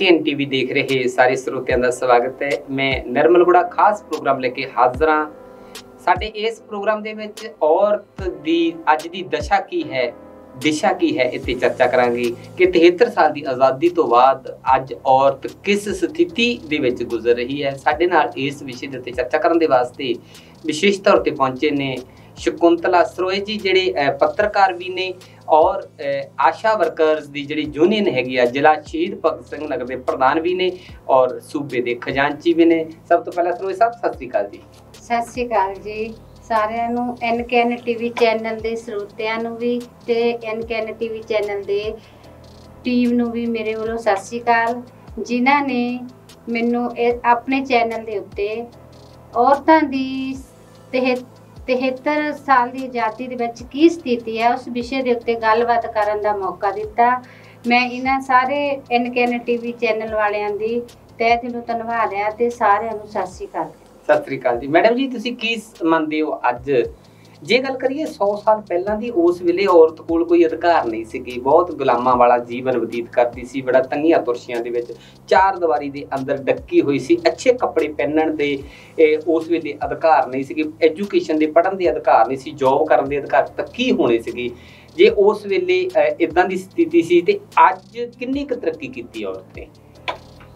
NKN TV देख रहे सारे ਸਰੋਤਿਆਂ ਦਾ ਸਵਾਗਤ है। मैं निर्मल गुड़ा खास प्रोग्राम लेके हाजिर हाँ। साडे इस प्रोग्राम दे विच औरत दी अज दी दशा की है, दिशा की है, इत्थे चर्चा करांगे कि 73 साल की आज़ादी तो बाद अज औरत किस स्थिति दे विच गुजर रही है। साडे नाल इस विषय दे उत्ते चर्चा करन दे वास्ते विशेष तौर ते पहुंचे ने शकुंतला सरोए जी, जिहड़े पत्रकार भी ने और आशा वर्कर्स की जी यूनियन हैगी आ जिला शहीद भगत सिंह नगर के प्रधान भी ने और सूबे के खजांची भी ने। सब तो पहला सरोए साहब सत श्री अकाल जी। सत श्री अकाल जी सारिਆਂ ਨੂੰ। NKN टीवी चैनल के ਸਰੋਤਿਆਂ ਨੂੰ भी ते NKN टीवी चैनल के टीम ਨੂੰ भी मेरे ਵੱਲੋਂ सत श्री अकाल। जिन्हां ने मैनू अपने चैनल के उत्ते औरतां दी 73 साल की आज़ादी दे विच की स्थिति है उस विषय के उत्ते गलबात करन दा मौका दिता। मैं इन्हां सारे NKN टीवी चैनल वालियां दी तहे दिलों धन्नवाद है ते सारिਆਂ ਨੂੰ सत श्री अकाल। सत श्री अकाल जी। मैडम जी तुसीं की ਮੰਨਦੇ हो अज जे गल करिए 100 साल पहलां दी उस वेले औरत कोल कोई अधिकार नहीं सीगी, बहुत गुलामां वाला जीवन बतीत करती सी, बड़ा तंगियां तुरशियां दे विच चार दीवारी दे अंदर डक्की हुई सी, अच्छे कपड़े पहनण दे उस वेले अधिकार नहीं सीगे, एजुकेशन दे पढ़न दे अधिकार नहीं सी, जॉब करन दे अधिकार तक की होने सीगे। जे उस वेले इदां दी स्थिति सी ते अज किन्नी क तरक्की कीती औरत ने?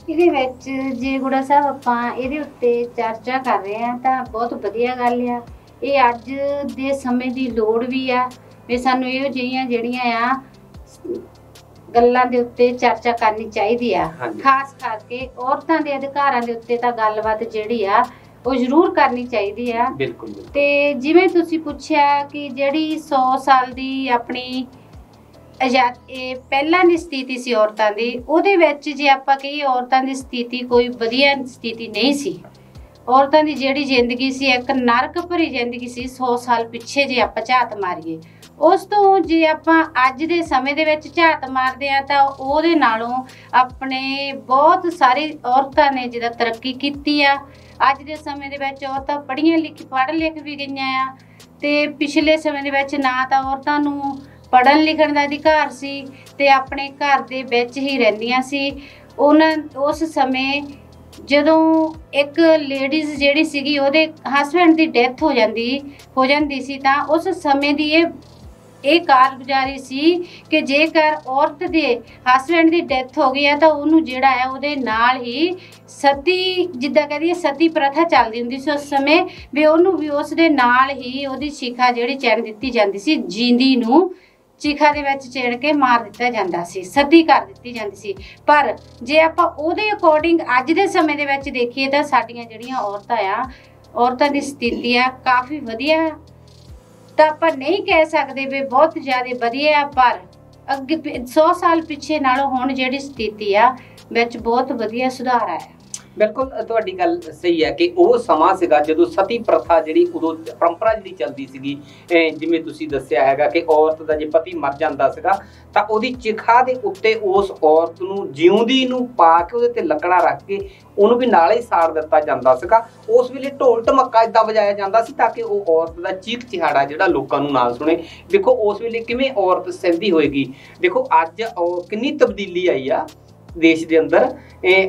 ਇਹਦੇ ਵਿੱਚ ਜੇ ਗੁੜਾ ਸਾਹਿਬ ਆਪਾਂ ਇਹਦੇ ਉੱਤੇ ਚਰਚਾ ਕਰ ਰਹੇ ਹਾਂ ਤਾਂ ਬਹੁਤ ਵਧੀਆ ਗੱਲ ਆ। ਇਹ ਅੱਜ ਦੇ ਸਮੇਂ ਦੀ ਲੋੜ ਵੀ ਆ ਵੀ ਸਾਨੂੰ ਇਹੋ ਜਿਹੀਆਂ ਜਿਹੜੀਆਂ ਆ ਗੱਲਾਂ ਦੇ ਉੱਤੇ ਚਰਚਾ ਕਰਨੀ ਚਾਹੀਦੀ ਆ। ਖਾਸ ਕਰਕੇ ਔਰਤਾਂ ਦੇ ਅਧਿਕਾਰਾਂ ਦੇ ਉੱਤੇ ਤਾਂ ਗੱਲਬਾਤ ਜਿਹੜੀ ਆ ਉਹ ਜ਼ਰੂਰ ਕਰਨੀ ਚਾਹੀਦੀ ਆ। ਬਿਲਕੁਲ। ਤੇ ਜਿਵੇਂ ਤੁਸੀਂ ਪੁੱਛਿਆ ਕਿ ਜਿਹੜੀ 100 ਸਾਲ ਦੀ ਆਪਣੀ ਪਹਿਲਾਂ ਦੀ ਸਥਿਤੀ ਸੀ ਔਰਤਾਂ ਦੀ, ਉਹਦੇ ਵਿੱਚ ਜੇ ਆਪਾਂ ਕਹੀਏ ਔਰਤਾਂ ਦੀ ਸਥਿਤੀ ਕੋਈ ਵਧੀਆ ਸਥਿਤੀ ਨਹੀਂ ਸੀ। ਔਰਤਾਂ ਦੀ ਜਿਹੜੀ ਜ਼ਿੰਦਗੀ ਸੀ ਇੱਕ ਨਰਕ ਭਰੀ ਜ਼ਿੰਦਗੀ ਸੀ 100 ਸਾਲ ਪਿੱਛੇ ਜੇ ਆਪਾਂ ਝਾਤ ਮਾਰੀਏ। ਉਸ ਤੋਂ ਜੇ ਆਪਾਂ ਅੱਜ ਦੇ ਸਮੇਂ ਦੇ ਵਿੱਚ ਝਾਤ ਮਾਰਦੇ ਆ ਤਾਂ ਉਹਦੇ ਨਾਲੋਂ ਆਪਣੇ ਬਹੁਤ ਸਾਰੇ ਔਰਤਾਂ ਨੇ ਜਿਹਦਾ ਤਰੱਕੀ ਕੀਤੀ ਆ। ਅੱਜ ਦੇ ਸਮੇਂ ਦੇ ਵਿੱਚ ਔਰਤਾਂ ਪੜ੍ਹ ਲਿਖ ਵੀ ਗਈਆਂ ਆ ਤੇ ਪਿਛਲੇ ਸਮੇਂ ਦੇ ਵਿੱਚ ਨਾ ਤਾਂ ਔਰਤਾਂ ਨੂੰ ਪੜ੍ਹਨ ਲਿਖਣ ਦਾ ਅਧਿਕਾਰ ਸੀ ਤੇ ਆਪਣੇ ਘਰ ਦੇ ਵਿੱਚ ਹੀ ਰਹਿੰਦੀਆਂ ਸੀ। ਉਸ ਸਮੇਂ ਜਦੋਂ ਇੱਕ ਲੇਡੀਜ਼ ਜਿਹੜੀ ਸੀਗੀ ਉਹਦੇ ਹਸਬੈਂਡ ਦੀ ਡੈਥ ਹੋ ਜਾਂਦੀ ਸੀ ਤਾਂ ਉਸ ਸਮੇਂ ਦੀ ਇਹ ਕਾਰਗੁਜ਼ਾਰੀ ਸੀ ਕਿ ਜੇਕਰ ਔਰਤ ਦੇ ਹਸਬੈਂਡ ਦੀ ਡੈਥ ਹੋ ਗਈ ਹੈ ਤਾਂ ਉਹਨੂੰ ਜਿਹੜਾ ਹੈ ਉਹਦੇ ਨਾਲ ਹੀ ਸਤੀ, ਜਿੱਦਾਂ ਕਹਦੀਏ ਸਤੀ ਪ੍ਰਥਾ ਚੱਲਦੀ ਹੁੰਦੀ ਸੀ ਉਸ ਸਮੇਂ, ਵੀ ਉਹਨੂੰ ਵੀ ਉਸ ਦੇ ਨਾਲ ਹੀ ਉਹਦੀ ਸ਼ਿਖਾ ਜਿਹੜੀ ਚਿਣ ਦਿੱਤੀ ਜਾਂਦੀ ਸੀ, ਜੀਂਦੀ ਨੂੰ ਚਿਖਾ ਦੇ ਵਿੱਚ ਚਿਣ ਕੇ ਮਾਰ ਦਿੱਤਾ ਜਾਂਦਾ ਸੀ, ਸਤੀ ਕਰ ਦਿੱਤੀ ਜਾਂਦੀ ਸੀ। ਪਰ ਜੇ ਆਪਾਂ ਉਹਦੇ ਅਕੋਰਡਿੰਗ ਅੱਜ ਦੇ ਸਮੇਂ ਦੇ ਵਿੱਚ ਦੇਖੀਏ ਤਾਂ ਸਾਡੀਆਂ ਜਿਹੜੀਆਂ ਔਰਤਾਂ ਦੀ ਸਥਿਤੀ ਆ ਕਾਫੀ ਵਧੀਆ। ਤਾਂ ਆਪਾਂ ਨਹੀਂ ਕਹਿ ਸਕਦੇ ਵੀ ਬਹੁਤ ਜ਼ਿਆਦਾ ਵਧੀਆ ਆ, ਪਰ ਅੱਗੇ 100 ਸਾਲ ਪਿੱਛੇ ਨਾਲੋਂ ਹੁਣ ਜਿਹੜੀ ਸਥਿਤੀ ਆ ਵਿੱਚ ਬਹੁਤ ਵਧੀਆ ਸੁਧਾਰ ਆਇਆ। बिल्कुल तुहाडी गल सही है कि वो समा सीगा जदों सती प्रथा जिहड़ी उदों परंपरा जिहड़ी चलदी सीगी, जिवें तुसीं दस्सिया हैगा कि औरत दा जे पति मर जांदा सीगा तां ओहदी चिखा दे उत्ते उस औरत नूं जिउंदी नूं पा के ओहदे ते लकड़ा रख के ਉਹਨੂੰ ਵੀ ਨਾਲ ਹੀ ਸਾੜ ਦਿੱਤਾ ਜਾਂਦਾ ਸੀਗਾ। ਉਸ ਵੇਲੇ ਢੋਲ ਢਮੱਕਾ ਇਦਾਂ ਵਜਾਇਆ ਜਾਂਦਾ ਸੀ ਤਾਂ ਕਿ ਉਹ ਔਰਤ ਦਾ ਚੀਕ ਚਿਹਾੜਾ ਜਿਹੜਾ ਲੋਕਾਂ ਨੂੰ ਨਾ ਸੁਣੇ। ਦੇਖੋ ਉਸ ਵੇਲੇ ਕਿਵੇਂ ਔਰਤ ਸਹਿੰਦੀ ਹੋਏਗੀ। ਦੇਖੋ ਅੱਜ ਕਿੰਨੀ ਤਬਦੀਲੀ ਆਈ ਆ देश के अंदर।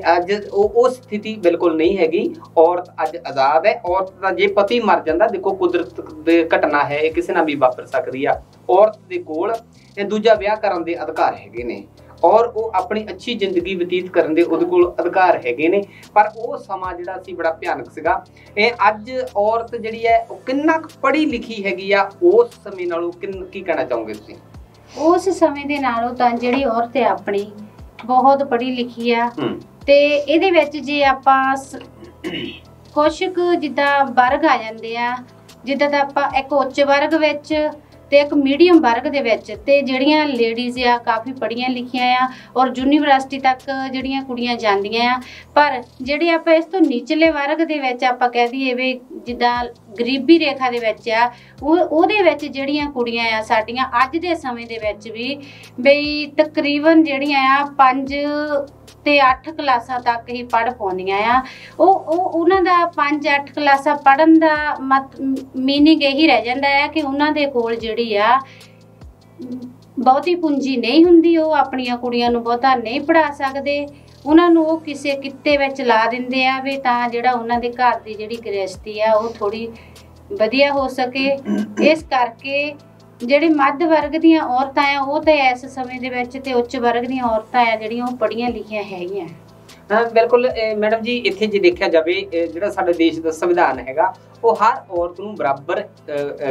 अज वो स्थिति बिल्कुल नहीं हैगी। औरत अज आज़ाद है। औरत का जे पति मर जाता, देखो कुदरत की घटना है, किसी ना भी वापर सकती है। औरत के कोल दूजा विआह करन दे अधिकार हैगे ने और वो अपनी अच्छी जिंदगी बतीत करन दे उहदे कोल अधिकार हैगे ने। पर वो समा जिहड़ा सी बड़ा भयानक सीगा। अज औरत जिहड़ी है वो किन्ना पढ़ी लिखी हैगी आ, उस समय नालों की कहना चाहोगे तुसीं? उस समय दे नालों तां जिहड़ी औरत है अपनी बहुत पढ़ी लिखी आ ते ਇਹਦੇ ਵਿੱਚ ਜੇ ਆਪਾਂ ਕੁਝ ਕੁ ਜਿੱਦਾਂ ਵਰਗ ਆ ਜਾਂਦੇ ਆ, ਜਿੱਦਾਂ ਤਾਂ ਆਪਾਂ ਇੱਕ ਉੱਚ ਵਰਗ ਵਿੱਚ ਤੇ ਇੱਕ ਮੀਡੀਅਮ ਵਰਗ ਦੇ ਵਿੱਚ ਤੇ ਜਿਹੜੀਆਂ ਲੇਡੀਜ਼ ਆ ਕਾਫੀ ਪੜ੍ਹੀਆਂ ਲਿਖੀਆਂ ਆ ਔਰ ਯੂਨੀਵਰਸਿਟੀ ਤੱਕ ਜਿਹੜੀਆਂ ਕੁੜੀਆਂ ਜਾਂਦੀਆਂ ਆ। ਪਰ ਜਿਹੜੇ ਆਪਾਂ ਇਸ ਤੋਂ ਨਿਚਲੇ ਵਰਗ ਦੇ ਵਿੱਚ ਆਪਾਂ ਕਹਿ ਦਈਏ ਵੀ ਜਿੱਦਾਂ ਗਰੀਬੀ ਰੇਖਾ ਦੇ ਵਿੱਚ ਆ, ਉਹਦੇ ਵਿੱਚ ਜਿਹੜੀਆਂ ਕੁੜੀਆਂ ਆ ਸਾਡੀਆਂ ਅੱਜ ਦੇ ਸਮੇਂ ਦੇ ਵਿੱਚ ਵੀ ਬਈ ਤਕਰੀਬਨ ਜਿਹੜੀਆਂ ਆ 5 ਤੇ 8 ਕਲਾਸਾਂ ਤੱਕ ਹੀ ਪੜ੍ਹ ਪਾਉਂਦੀਆਂ ਆ। ਉਹਨਾਂ ਦਾ 5-8 ਕਲਾਸਾਂ ਪੜ੍ਹਨ ਦਾ ਮੀਨਿੰਗ ਇਹੀ ਰਹਿ ਜਾਂਦਾ ਹੈ ਕਿ ਉਹਨਾਂ ਦੇ ਕੋਲ ਜਿਹੜੀ ਆ ਬਹੁਤੀ ਪੂੰਜੀ ਨਹੀਂ ਹੁੰਦੀ, ਉਹ ਆਪਣੀਆਂ ਕੁੜੀਆਂ ਨੂੰ ਬਹੁਤਾ ਨਹੀਂ ਪੜ੍ਹਾ ਸਕਦੇ। ਉਹਨਾਂ ਨੂੰ ਉਹ ਕਿਸੇ ਕਿੱਤੇ ਵਿੱਚ ਲਾ ਦਿੰਦੇ ਆ ਵੀ ਤਾਂ ਜਿਹੜਾ ਉਹਨਾਂ ਦੇ ਘਰ ਦੀ ਜਿਹੜੀ ਗ੍ਰਹਿਸਥੀ ਆ ਉਹ ਥੋੜੀ ਵਧੀਆ ਹੋ ਸਕੇ। ਇਸ ਕਰਕੇ ਜਿਹੜੇ ਮੱਧ ਵਰਗ ਦੀਆਂ ਔਰਤਾਂ ਆ ਉਹ ਤਾਂ ਇਸ ਸਮੇਂ ਦੇ ਵਿੱਚ ਤੇ ਉੱਚ ਵਰਗ ਦੀਆਂ ਔਰਤਾਂ ਆ ਜਿਹੜੀਆਂ ਉਹ ਪੜ੍ਹੀਆਂ ਲਿਖੀਆਂ ਹੈਗੀਆਂ। ਬਿਲਕੁਲ ਮੈਡਮ ਜੀ, ਇੱਥੇ ਜੇ ਦੇਖਿਆ ਜਾਵੇ ਜਿਹੜਾ ਸਾਡੇ ਦੇਸ਼ ਦਾ ਸੰਵਿਧਾਨ ਹੈਗਾ ਉਹ ਹਰ ਔਰਤ ਨੂੰ ਬਰਾਬਰ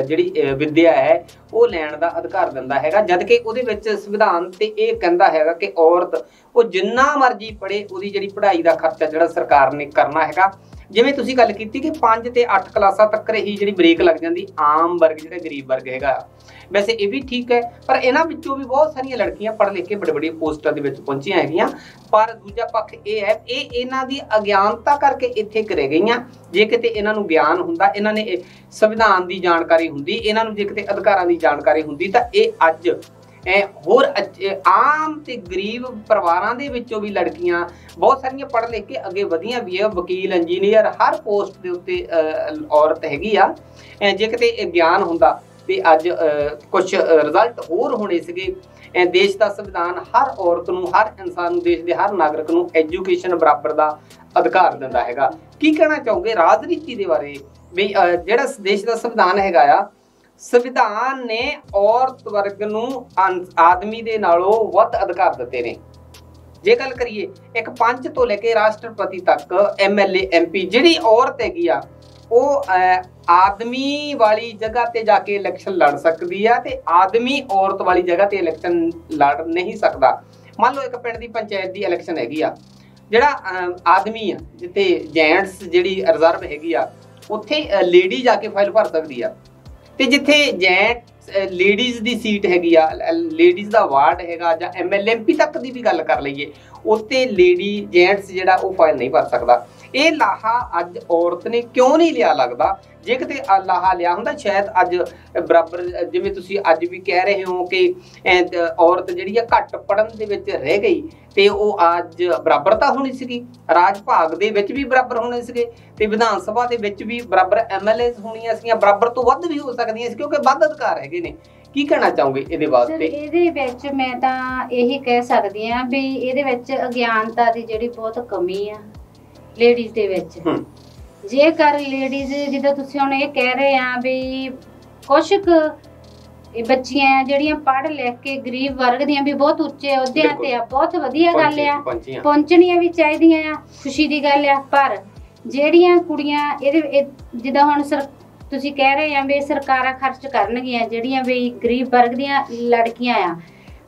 ਜਿਹੜੀ ਵਿੱਦਿਆ ਹੈ ਉਹ ਲੈਣ ਦਾ ਅਧਿਕਾਰ ਦਿੰਦਾ ਹੈਗਾ, ਜਦ ਕਿ ਉਹਦੇ ਵਿੱਚ ਸੰਵਿਧਾਨ ਤੇ ਇਹ ਕਹਿੰਦਾ ਹੈਗਾ ਕਿ ਔਰਤ ਉਹ ਜਿੰਨਾ ਮਰਜ਼ੀ ਪੜ੍ਹੇ ਉਹਦੀ ਜਿਹੜੀ ਪੜ੍ਹਾਈ ਦਾ ਖਰਚਾ ਜਿਹੜਾ ਸਰਕਾਰ ਨੇ ਕਰਨਾ ਹੈਗਾ। ਜਿਵੇਂ ਤੁਸੀਂ ਗੱਲ ਕੀਤੀ ਕਿ 5 ਤੇ 8 ਕਲਾਸਾਂ ਤੱਕ ਹੀ ਜਿਹੜੀ ਬ੍ਰੇਕ ਲੱਗ ਜਾਂਦੀ ਆਮ ਵਰਗ ਜਿਹੜਾ ਗਰੀਬ ਵਰਗ ਹੈਗਾ। ਵੈਸੇ ਇਹ ਵੀ ਠੀਕ ਹੈ, ਪਰ ਇਹਨਾਂ ਵਿੱਚੋਂ ਵੀ ਬਹੁਤ ਸਾਰੀਆਂ ਲੜਕੀਆਂ ਪੜ੍ਹ ਲਿਖ ਕੇ ਵੱਡੇ ਪੋਸਟਾਂ ਦੇ ਵਿੱਚ ਪਹੁੰਚੀਆਂ ਹੈਗੀਆਂ। ਪਰ ਦੂਜਾ ਪੱਖ ਇਹ ਹੈ ਇਹਨਾਂ ਦੀ ਅਗਿਆਨਤਾ ਕਰਕੇ ਇੱਥੇ ਘਿਰੇ ਗਈਆਂ। ਜੇ ਕਿਤੇ ਇਹਨਾਂ ਨੂੰ ਗਿਆਨ ਹੁੰਦਾ, ਇਹਨਾਂ ਨੇ ਸੰਵਿਧਾਨ ਦੀ ਜਾਣਕਾਰੀ ਹੁੰਦੀ, ਇਹਨਾਂ ਨੂੰ ਜੇ ਕਿਤੇ ਅਧਿਕਾਰਾਂ ਦੀ ਜਾਣਕਾਰੀ ਹੁੰਦੀ ਤਾਂ ਇਹ ਅੱਜ ਹੋਰ ਆਮ ਤੇ ਗਰੀਬ ਪਰਿਵਾਰਾਂ ਦੇ ਵਿੱਚੋਂ ਵੀ ਲੜਕੀਆਂ ਬਹੁਤ ਸਾਰੀਆਂ ਪੜ੍ਹ ਲਿਖ ਕੇ ਅੱਗੇ ਵਧੀਆਂ ਵੀ ਹੈ। ਵਕੀਲ, ਇੰਜੀਨੀਅਰ, ਹਰ ਪੋਸਟ ਦੇ ਉੱਤੇ ਔਰਤ ਹੈਗੀ ਆ। ਜੇ ਕਿਤੇ ਗਿਆਨ ਹੁੰਦਾ ਤੇ ਅੱਜ ਕੁਝ ਰਿਜ਼ਲਟ ਹੋਰ ਹੋਣੇ ਸੀਗੇ। ਦੇਸ਼ ਦਾ ਸੰਵਿਧਾਨ ਹਰ ਔਰਤ ਨੂੰ, ਹਰ ਇਨਸਾਨ ਨੂੰ, ਦੇਸ਼ ਦੇ ਹਰ ਨਾਗਰਿਕ ਨੂੰ ਐਜੂਕੇਸ਼ਨ ਬਰਾਬਰ ਦਾ ਅਧਿਕਾਰ ਦਿੰਦਾ ਹੈਗਾ। ਕੀ ਕਹਿਣਾ ਚਾਹੋਗੇ ਰਾਜਨੀਤੀ ਦੇ ਬਾਰੇ ਵੀ ਜਿਹੜਾ ਦੇਸ਼ ਦਾ ਸੰਵਿਧਾਨ ਹੈਗਾ ਆ, ਸੰਵਿਧਾਨ ਨੇ ਔਰਤ ਵਰਗ ਨੂੰ ਆਦਮੀ ਦੇ ਨਾਲੋਂ ਵੱਧ ਅਧਿਕਾਰ ਦਿੱਤੇ ਨੇ। ਜੇ ਗੱਲ ਕਰੀਏ ਇੱਕ ਪੰਚ ਤੋਂ ਲੈ ਕੇ ਰਾਸ਼ਟਰਪਤੀ ਤੱਕ, MLA MP, ਜਿਹੜੀ ਔਰਤ ਹੈਗੀ ਆ ਉਹ ਆਦਮੀ ਵਾਲੀ ਜਗ੍ਹਾ ਤੇ ਜਾ ਕੇ ਇਲੈਕਸ਼ਨ ਲੜ ਸਕਦੀ ਆ ਤੇ ਆਦਮੀ ਔਰਤ ਵਾਲੀ ਜਗ੍ਹਾ ਤੇ ਇਲੈਕਸ਼ਨ ਲੜ ਨਹੀਂ ਸਕਦਾ। ਮੰਨ ਲਓ ਇੱਕ ਪਿੰਡ ਦੀ ਪੰਚਾਇਤ ਦੀ ਇਲੈਕਸ਼ਨ ਹੈਗੀ ਆ, ਜਿਹੜਾ ਆਦਮੀ ਆ ਜਿੱਥੇ ਜੈਂਟਸ ਜਿਹੜੀ ਰਿਜ਼ਰਵ ਹੈਗੀ ਆ ਉੱਥੇ ਲੇਡੀ ਜਾ ਕੇ ਫਾਈਲ ਭਰ ਸਕਦੀ ਆ, ਤੇ ਜਿੱਥੇ ਜੈਂਟਸ ਲੇਡੀਜ਼ ਦੀ ਸੀਟ ਹੈਗੀ ਆ, ਲੇਡੀਜ਼ ਦਾ ਵਾਰਡ ਹੈਗਾ ਜਾਂ MLA MP ਤੱਕ ਦੀ ਵੀ ਗੱਲ ਕਰ ਲਈਏ, ਉੱਥੇ ਲੇਡੀ ਜੈਂਟਸ ਜਿਹੜਾ ਉਹ ਫਾਈਲ ਨਹੀਂ ਭਰ ਸਕਦਾ। ਇਹ ਲਾਹਾ ਅੱਜ ਔਰਤ ਨੇ ਕਿਉਂ ਨਹੀਂ ਲਿਆ ਲੱਗਦਾ? ਜੇ ਕਿਤੇ ਲਾਹਾ ਲਿਆ ਹੁੰਦਾ ਸ਼ਾਇਦ ਅੱਜ ਬਰਾਬਰ, ਜਿਵੇਂ ਤੁਸੀਂ ਅੱਜ ਵੀ ਕਹਿ ਰਹੇ ਹੋ ਕਿ ਔਰਤ ਜਿਹੜੀ ਆ ਘੱਟ ਪੜ੍ਹਨ ਦੇ ਵਿੱਚ ਰਹਿ ਗਈ ਤੇ ਉਹ ਅੱਜ ਬਰਾਬਰਤਾ ਹੋਣੀ ਸੀਗੀ, ਰਾਜ ਭਾਗ ਦੇ ਵਿੱਚ ਵੀ ਬਰਾਬਰ ਹੋਣੇ ਸੀਗੇ ਤੇ ਵਿਧਾਨ ਸਭਾ ਦੇ ਵਿੱਚ ਵੀ ਬਰਾਬਰ MLAs ਹੋਣੀਆਂ ਸੀਗੀਆਂ, ਬਰਾਬਰ ਤੋਂ ਵੱਧ ਵੀ ਹੋ ਸਕਦੀਆਂ ਸੀ ਕਿਉਂਕਿ ਵੱਧ ਅਧਿਕਾਰ ਹੈਗੇ ਨੇ। ਕੀ ਕਹਿਣਾ ਚਾਹੋਗੇ ਇਹਦੇ ਵਾਸਤੇ? ਇਹਦੇ ਵਿੱਚ ਮੈਂ ਤਾਂ ਇਹੀ ਕਹਿ ਸਕਦੀ ਹਾਂ ਵੀ ਇਹਦੇ ਵਿੱਚ ਅਗਿਆਨਤਾ ਦੀ ਜਿਹੜੀ ਬਹੁਤ ਕਮੀ ਆ ਲੇਡੀਜ਼ ਦੇ ਵਿੱਚ। ਜੇਕਰ ਲੇਡੀਜ਼ ਜਿੱਦਾਂ ਤੁਸੀਂ ਹੁਣ ਇਹ ਕਹਿ ਰਹੇ ਆ ਵੀ ਕੁਛ ਕੁ ਬੱਚੀਆਂ ਜਿਹੜੀਆਂ ਪੜ੍ਹ ਲਿਖ ਕੇ ਗਰੀਬ ਵਰਗ ਦੀਆਂ ਵੀ ਬਹੁਤ ਉੱਚੇ ਅਹੁਦਿਆਂ ਤੇ ਆ, ਬਹੁਤ ਵਧੀਆ ਗੱਲ ਆ, ਪਹੁੰਚਣੀਆਂ ਵੀ ਚਾਹੀਦੀਆਂ ਆ, ਖੁਸ਼ੀ ਦੀ ਗੱਲ ਆ। ਪਰ ਜਿਹੜੀਆਂ ਕੁੜੀਆਂ ਇਹਦੇ ਜਿੱਦਾਂ ਹੁਣ ਤੁਸੀਂ ਕਹਿ ਰਹੇ ਆ ਵੀ ਸਰਕਾਰਾਂ ਖਰਚ ਕਰਨਗੀਆਂ ਜਿਹੜੀਆਂ ਵੀ ਗਰੀਬ ਵਰਗ ਦੀਆਂ ਲੜਕੀਆਂ ਆ,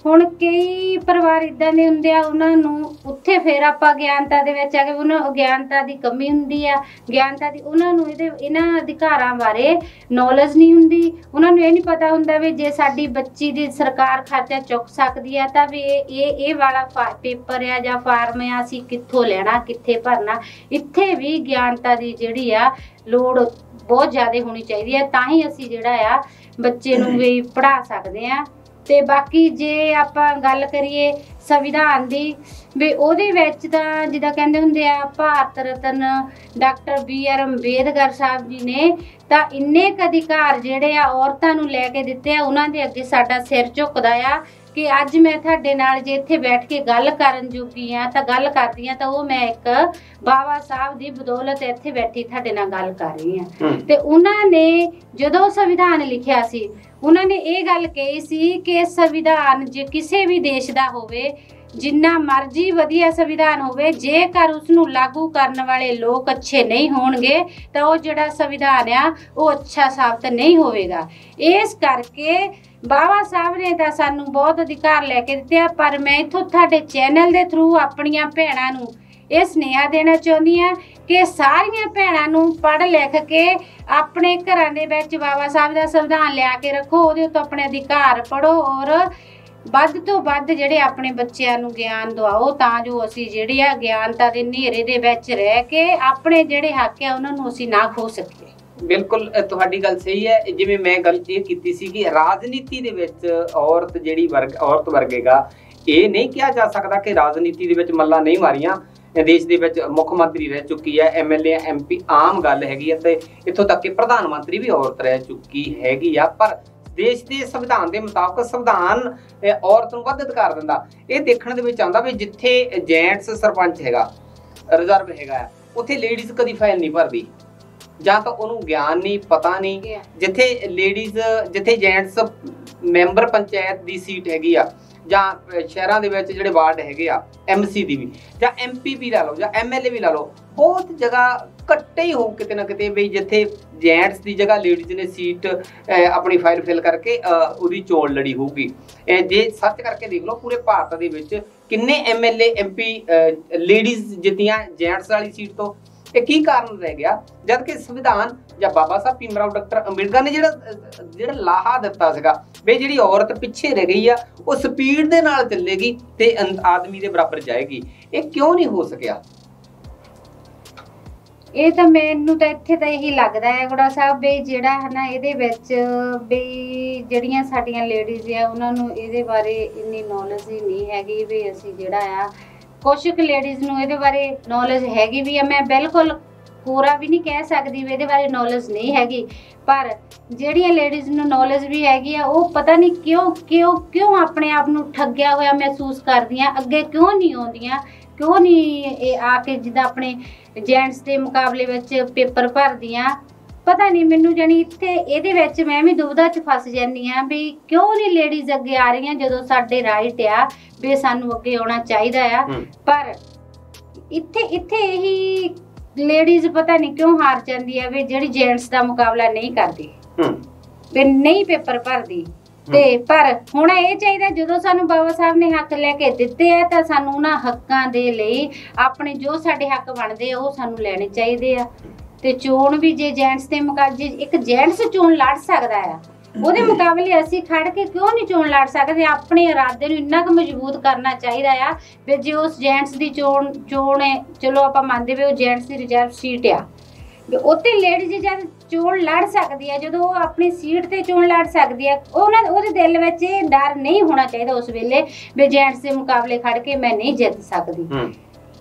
ਹੁਣ ਕਈ ਪਰਿਵਾਰ ਇਦਾਂ ਦੇ ਹੁੰਦੇ ਆ ਉਹਨਾਂ ਨੂੰ ਉੱਥੇ ਫਿਰ ਆਪਾਂ ਗਿਆਨਤਾ ਦੇ ਵਿੱਚ ਆ ਕੇ ਉਹਨਾਂ ਗਿਆਨਤਾ ਦੀ ਕਮੀ ਹੁੰਦੀ ਆ, ਗਿਆਨਤਾ ਦੀ ਉਹਨਾਂ ਨੂੰ ਇਹਨਾਂ ਅਧਿਕਾਰਾਂ ਬਾਰੇ ਨੌਲੇਜ ਨਹੀਂ ਹੁੰਦੀ। ਉਹਨਾਂ ਨੂੰ ਇਹ ਨਹੀਂ ਪਤਾ ਹੁੰਦਾ ਵੀ ਜੇ ਸਾਡੀ ਬੱਚੀ ਦੀ ਸਰਕਾਰ ਖਰਚਾ ਚੁੱਕ ਸਕਦੀ ਆ ਤਾਂ ਵੀ ਇਹ ਵਾਲਾ ਪੇਪਰ ਆ ਜਾਂ ਫਾਰਮ ਆ ਅਸੀਂ ਕਿੱਥੋਂ ਲੈਣਾ, ਕਿੱਥੇ ਭਰਨਾ। ਇੱਥੇ ਵੀ ਗਿਆਨਤਾ ਦੀ ਜਿਹੜੀ ਆ ਲੋੜ ਬਹੁਤ ਜ਼ਿਆਦਾ ਹੋਣੀ ਚਾਹੀਦੀ ਹੈ, ਤਾਂ ਹੀ ਅਸੀਂ ਜਿਹੜਾ ਆ ਬੱਚੇ ਨੂੰ ਵੀ ਪੜ੍ਹਾ ਸਕਦੇ ਹਾਂ। ਤੇ ਬਾਕੀ ਜੇ ਆਪਾਂ ਗੱਲ ਕਰੀਏ ਸੰਵਿਧਾਨ ਦੀ ਵੀ ਉਹਦੇ ਵਿੱਚ ਤਾਂ ਜਿੱਦਾਂ ਕਹਿੰਦੇ ਹੁੰਦੇ ਆ ਭਾਰਤ ਰਤਨ ਡਾਕਟਰ BR ਅੰਬੇਦਕਰ ਸਾਹਿਬ ਜੀ ਨੇ ਤਾਂ ਇੰਨੇ ਕੁ ਅਧਿਕਾਰ ਜਿਹੜੇ ਆ ਔਰਤਾਂ ਨੂੰ ਲੈ ਕੇ ਦਿੱਤੇ ਆ, ਉਹਨਾਂ ਦੇ ਅੱਗੇ ਸਾਡਾ ਸਿਰ ਝੁਕਦਾ ਆ ਕਿ ਅੱਜ ਮੈਂ ਤੁਹਾਡੇ ਨਾਲ ਜੇ ਇੱਥੇ ਬੈਠ ਕੇ ਗੱਲ ਕਰਨ ਜੋਗੀ ਆ ਤਾਂ ਗੱਲ ਕਰਦੀ ਆ ਤਾਂ ਉਹ ਮੈਂ ਇੱਕ ਬਾਬਾ ਸਾਹਿਬ ਦੀ ਬਦੌਲਤ ਇੱਥੇ ਬੈਠੀ ਤੁਹਾਡੇ ਨਾਲ ਗੱਲ ਕਰ ਰਹੀ ਆ। ਤੇ ਉਹਨਾਂ ਨੇ ਜਦੋਂ ਸੰਵਿਧਾਨ ਲਿਖਿਆ ਸੀ ਉਹਨਾਂ ਨੇ ਇਹ ਗੱਲ ਕਹੀ ਸੀ ਕਿ ਸੰਵਿਧਾਨ ਜੇ ਕਿਸੇ ਵੀ ਦੇਸ਼ ਦਾ ਹੋਵੇ, ਜਿੰਨਾ ਮਰਜ਼ੀ ਵਧੀਆ ਸੰਵਿਧਾਨ ਹੋਵੇ, ਜੇਕਰ ਉਸ ਨੂੰ ਲਾਗੂ ਕਰਨ ਵਾਲੇ ਲੋਕ ਅੱਛੇ ਨਹੀਂ ਹੋਣਗੇ ਤਾਂ ਉਹ ਜਿਹੜਾ ਸੰਵਿਧਾਨ ਆ ਉਹ ਅੱਛਾ ਸਾਬਤ ਨਹੀਂ ਹੋਵੇਗਾ। ਇਸ ਕਰਕੇ ਬਾਬਾ ਸਾਹਿਬ ਨੇ ਤਾਂ ਸਾਨੂੰ ਬਹੁਤ ਅਧਿਕਾਰ ਲੈ ਕੇ ਦਿੱਤੇ ਆ। ਪਰ ਮੈਂ ਇੱਥੋਂ ਤੁਹਾਡੇ ਚੈਨਲ ਦੇ ਥਰੂ ਆਪਣੀਆਂ ਭੈਣਾਂ ਨੂੰ ਇਹ ਸੁਨੇਹਾ ਦੇਣਾ ਚਾਹੁੰਦੀ ਹਾਂ ਕਿ ਸਾਰੀਆਂ ਭੈਣਾਂ ਨੂੰ ਪੜ੍ਹ ਲਿਖ ਕੇ ਆਪਣੇ ਘਰਾਂ ਦੇ ਵਿੱਚ ਬਾਬਾ ਸਾਹਿਬ ਦਾ ਸੰਵਿਧਾਨ ਲਿਆ ਕੇ ਰੱਖੋ, ਉਹਦੇ ਤੋਂ ਆਪਣੇ ਅਧਿਕਾਰ ਪੜ੍ਹੋ ਔਰ ਵੱਧ ਤੋਂ ਵੱਧ ਜਿਹੜੇ ਆਪਣੇ ਬੱਚਿਆਂ ਨੂੰ ਗਿਆਨ ਦਿਵਾਓ ਤਾਂ ਜੋ ਅਸੀਂ ਜਿਹੜੀ ਆ ਗਿਆਨਤਾ ਦੇ ਹਨੇਰੇ ਦੇ ਵਿੱਚ ਰਹਿ ਕੇ ਆਪਣੇ ਜਿਹੜੇ ਹੱਕ ਆ ਉਹਨਾਂ ਨੂੰ ਅਸੀਂ ਨਾ ਖੋ ਸਕੀਏ। ਬਿਲਕੁਲ ਤੁਹਾਡੀ ਗੱਲ ਸਹੀ ਹੈ। ਜਿਵੇਂ ਮੈਂ ਗੱਲ ਇਹ ਕੀਤੀ ਸੀ ਕਿ ਰਾਜਨੀਤੀ ਦੇ ਵਿੱਚ ਔਰਤ ਜਿਹੜੀ ਔਰਤ ਵਰਗੇਗਾ, ਇਹ ਨਹੀਂ ਕਿਹਾ ਜਾ ਸਕਦਾ ਕਿ ਰਾਜਨੀਤੀ ਦੇ ਵਿੱਚ ਮੱਲਾਂ ਨਹੀਂ ਮਾਰੀਆਂ। ਦੇਸ਼ ਦੇ ਵਿੱਚ ਮੁੱਖ ਮੰਤਰੀ ਰਹਿ ਚੁੱਕੀ ਹੈ, MLA MP ਆਮ ਗੱਲ ਹੈਗੀ ਹੈ ਤੇ ਇੱਥੋਂ ਤੱਕ ਕਿ ਪ੍ਰਧਾਨ ਮੰਤਰੀ ਵੀ ਔਰਤ ਰਹਿ ਚੁੱਕੀ ਹੈਗੀ ਆ। ਪਰ ਦੇਸ਼ ਦੇ ਸੰਵਿਧਾਨ ਦੇ ਮੁਤਾਬਕ ਸੰਵਿਧਾਨ ਔਰਤ ਨੂੰ ਵੱਧ ਅਧਿਕਾਰ ਦਿੰਦਾ। ਇਹ ਦੇਖਣ ਦੇ ਵਿੱਚ ਆਉਂਦਾ ਵੀ ਜਿੱਥੇ ਜੈਂਟਸ ਸਰਪੰਚ ਹੈਗਾ, ਰਿਜ਼ਰਵ ਹੈਗਾ, ਉੱਥੇ ਲੇਡੀਜ਼ ਕਦੀ ਫਾਈਲ ਨਹੀਂ ਭਰਦੀ, ਜਾਂ ਤਾਂ ਉਹਨੂੰ ਗਿਆਨ ਨਹੀਂ, ਪਤਾ ਨਹੀਂ। ਜਿੱਥੇ ਜੈਂਟਸ ਮੈਂਬਰ ਪੰਚਾਇਤ ਦੀ ਸੀਟ ਹੈਗੀ ਆ, ਜਾਂ ਸ਼ਹਿਰਾਂ ਦੇ ਵਿੱਚ ਜਿਹੜੇ ਵਾਰਡ ਹੈਗੇ ਆ MC ਦੀ ਵੀ, ਜਾਂ MP ਵੀ ਲਾ ਲਓ, ਜਾਂ MLA ਵੀ ਲਾ ਲਓ, ਬਹੁਤ ਜਗ੍ਹਾ ਘੱਟੇ ਹੀ ਹੋਊ ਕਿਤੇ ਨਾ ਕਿਤੇ ਵੀ ਜਿੱਥੇ ਜੈਂਟਸ ਦੀ ਜਗ੍ਹਾ ਲੇਡੀਜ਼ ਨੇ ਸੀਟ ਆਪਣੀ ਫਾਈਲ ਫਿਲ ਕਰਕੇ ਉਹਦੀ ਚੋਣ ਲੜੀ ਹੋਊਗੀ। ਜੇ ਸਰਚ ਕਰਕੇ ਦੇਖ ਲਓ ਪੂਰੇ ਭਾਰਤ ਦੇ ਵਿੱਚ ਕਿੰਨੇ MLA MP ਲੇਡੀਜ਼ ਜਿੱਤੀਆਂ ਜੈਂਟਸ ਵਾਲੀ ਸੀਟ ਤੋਂ। ਇਹ ਕੀ ਕਾਰਨ ਰਹਿ ਗਿਆ? ਜਦ ਕਿ ਸੰਵਿਧਾਨ ਜਾਂ ਬਾਬਾ ਸਾਹਿਬ ਭੀਮ ਰਾਓ ਡਾਕਟਰ ਅੰਬੇਡਕਰ ਨੇ ਜਿਹੜਾ ਲਾਹਾ ਦਿੱਤਾ ਸੀਗਾ ਵੀ ਜਿਹੜੀ ਔਰਤ ਪਿੱਛੇ ਰਹਿ ਗਈ ਆ ਉਹ ਸਪੀਡ ਦੇ ਨਾਲ ਚੱਲੇਗੀ ਤੇ ਆਦਮੀ ਦੇ ਬਰਾਬਰ ਜਾਏਗੀ। ਇਹ ਕਿਉਂ ਨਹੀਂ ਹੋ ਸਕਿਆ? ਇਹ ਤਾਂ ਮੈਨੂੰ ਤਾਂ ਇੱਥੇ ਤਾਂ ਇਹੀ ਲੱਗਦਾ ਹੈ ਗੁੜਾ ਸਾਹਿਬ ਵੀ ਜਿਹੜਾ ਹੈ ਨਾ ਇਹਦੇ ਵਿੱਚ ਵੀ ਜਿਹੜੀਆਂ ਸਾਡੀਆਂ ਲੇਡੀਜ਼ ਆ ਉਹਨਾਂ ਨੂੰ ਇਹਦੇ ਬਾਰੇ ਇੰਨੀ ਨੌਲੇਜ ਹੀ ਨਹੀਂ ਹੈਗੀ ਵੀ ਅਸੀਂ ਜਿਹੜਾ ਆ ਕੁਛ ਕੁ ਲੇਡੀਜ਼ ਨੂੰ ਇਹਦੇ ਬਾਰੇ ਨੌਲੇਜ ਹੈਗੀ ਵੀ ਆ। ਮੈਂ ਬਿਲਕੁਲ ਪੂਰਾ ਵੀ ਨਹੀਂ ਕਹਿ ਸਕਦੀ ਵੀ ਇਹਦੇ ਬਾਰੇ ਨੌਲੇਜ ਨਹੀਂ ਹੈਗੀ, ਪਰ ਜਿਹੜੀਆਂ ਲੇਡੀਜ਼ ਨੂੰ ਨੌਲੇਜ ਵੀ ਹੈਗੀ ਆ ਉਹ ਪਤਾ ਨਹੀਂ ਕਿਉਂ ਆਪਣੇ ਆਪ ਨੂੰ ਠੱਗਿਆ ਹੋਇਆ ਮਹਿਸੂਸ ਕਰਦੀਆਂ, ਅੱਗੇ ਕਿਉਂ ਨਹੀਂ ਆਉਂਦੀਆਂ, ਕਿਉਂ ਨਹੀਂ ਇਹ ਆ ਕੇ ਜਿੱਦਾਂ ਆਪਣੇ ਜੈਂਟਸ ਦੇ ਮੁਕਾਬਲੇ ਵਿੱਚ ਪੇਪਰ ਭਰਦੀਆਂ। ਪਤਾ ਨਹੀਂ ਮੈਨੂੰ, ਜਾਣੀ ਇੱਥੇ ਇਹਦੇ ਵਿੱਚ ਮੈਂ ਵੀ ਦੁਬਿਧਾ 'ਚ ਫਸ ਜਾਂਦੀ ਹਾਂ ਵੀ ਕਿਉਂ ਨਹੀਂ ਲੇਡੀਜ਼ ਅੱਗੇ ਆ ਰਹੀਆਂ ਜਦੋਂ ਸਾਡੇ ਰਾਈਟ ਆ ਵੀ ਸਾਨੂੰ ਅੱਗੇ ਆਉਣਾ ਚਾਹੀਦਾ ਆ। ਪਰ ਇੱਥੇ ਇਹੀ ਲੇਡੀਜ਼ ਪਤਾ ਨਹੀਂ ਕਿਉਂ ਹਾਰ ਜਾਂਦੀ ਆ ਵੀ ਜਿਹੜੀ ਜੈਂਟਸ ਦਾ ਮੁਕਾਬਲਾ ਨਹੀਂ ਕਰਦੀ ਵੀ ਨਹੀਂ ਪੇਪਰ ਭਰਦੀ। ਤੇ ਪਰ ਹੁਣ ਇਹ ਚਾਹੀਦਾ ਜਦੋਂ ਸਾਨੂੰ ਬਾਬਾ ਸਾਹਿਬ ਨੇ ਹੱਕ ਲੈ ਕੇ ਦਿੱਤੇ ਆ ਤਾਂ ਸਾਨੂੰ ਉਹਨਾਂ ਹੱਕਾਂ ਦੇ ਲਈ ਆਪਣੇ ਜੋ ਸਾਡੇ ਹੱਕ ਬਣਦੇ ਆ ਉਹ ਸਾਨੂੰ ਲੈਣੇ ਚਾਹੀਦੇ ਆ। ਤੇ ਚੋਣ ਵੀ ਜੇ ਜੈਂਟਸ ਦੇ ਮੁਕਾਬਲੇ ਇੱਕ ਜੈਂਟਸ ਚੋਣ ਲੜ ਸਕਦਾ ਆ ਉਹਦੇ ਮੁਕਾਬਲੇ ਅਸੀਂ ਖੜ ਕੇ ਕਿਉਂ ਨਹੀਂ ਚੋਣ ਲੜ ਸਕਦੇ? ਆਪਣੇ ਇਰਾਦੇ ਨੂੰ ਇੰਨਾ ਕੁ ਮਜ਼ਬੂਤ ਕਰਨਾ ਚਾਹੀਦਾ ਆ ਵੀ ਜੇ ਉਸ ਜੈਂਟਸ ਦੀ ਚੋਣ ਹੈ, ਚਲੋ ਆਪਾਂ ਮੰਨਦੇ ਵੀ ਉਹ ਜੈਂਟਸ ਦੀ ਰਿਜ਼ਰਵ ਸੀਟ ਆ, ਵੀ ਉੱਥੇ ਲੇਡੀਜ਼ ਜਦ ਚੋਣ ਲੜ ਸਕਦੀ ਆ, ਜਦੋਂ ਉਹ ਆਪਣੀ ਸੀਟ ਤੇ ਚੋਣ ਲੜ ਸਕਦੀ ਆ, ਉਹਦੇ ਦਿਲ ਵਿੱਚ ਇਹ ਡਰ ਨਹੀਂ ਹੋਣਾ ਚਾਹੀਦਾ ਉਸ ਵੇਲੇ ਵੀ ਜੈਂਟਸ ਦੇ ਮੁਕਾਬਲੇ ਖੜ ਕੇ ਮੈਂ ਨਹੀਂ ਜਿੱਤ ਸਕਦੀ।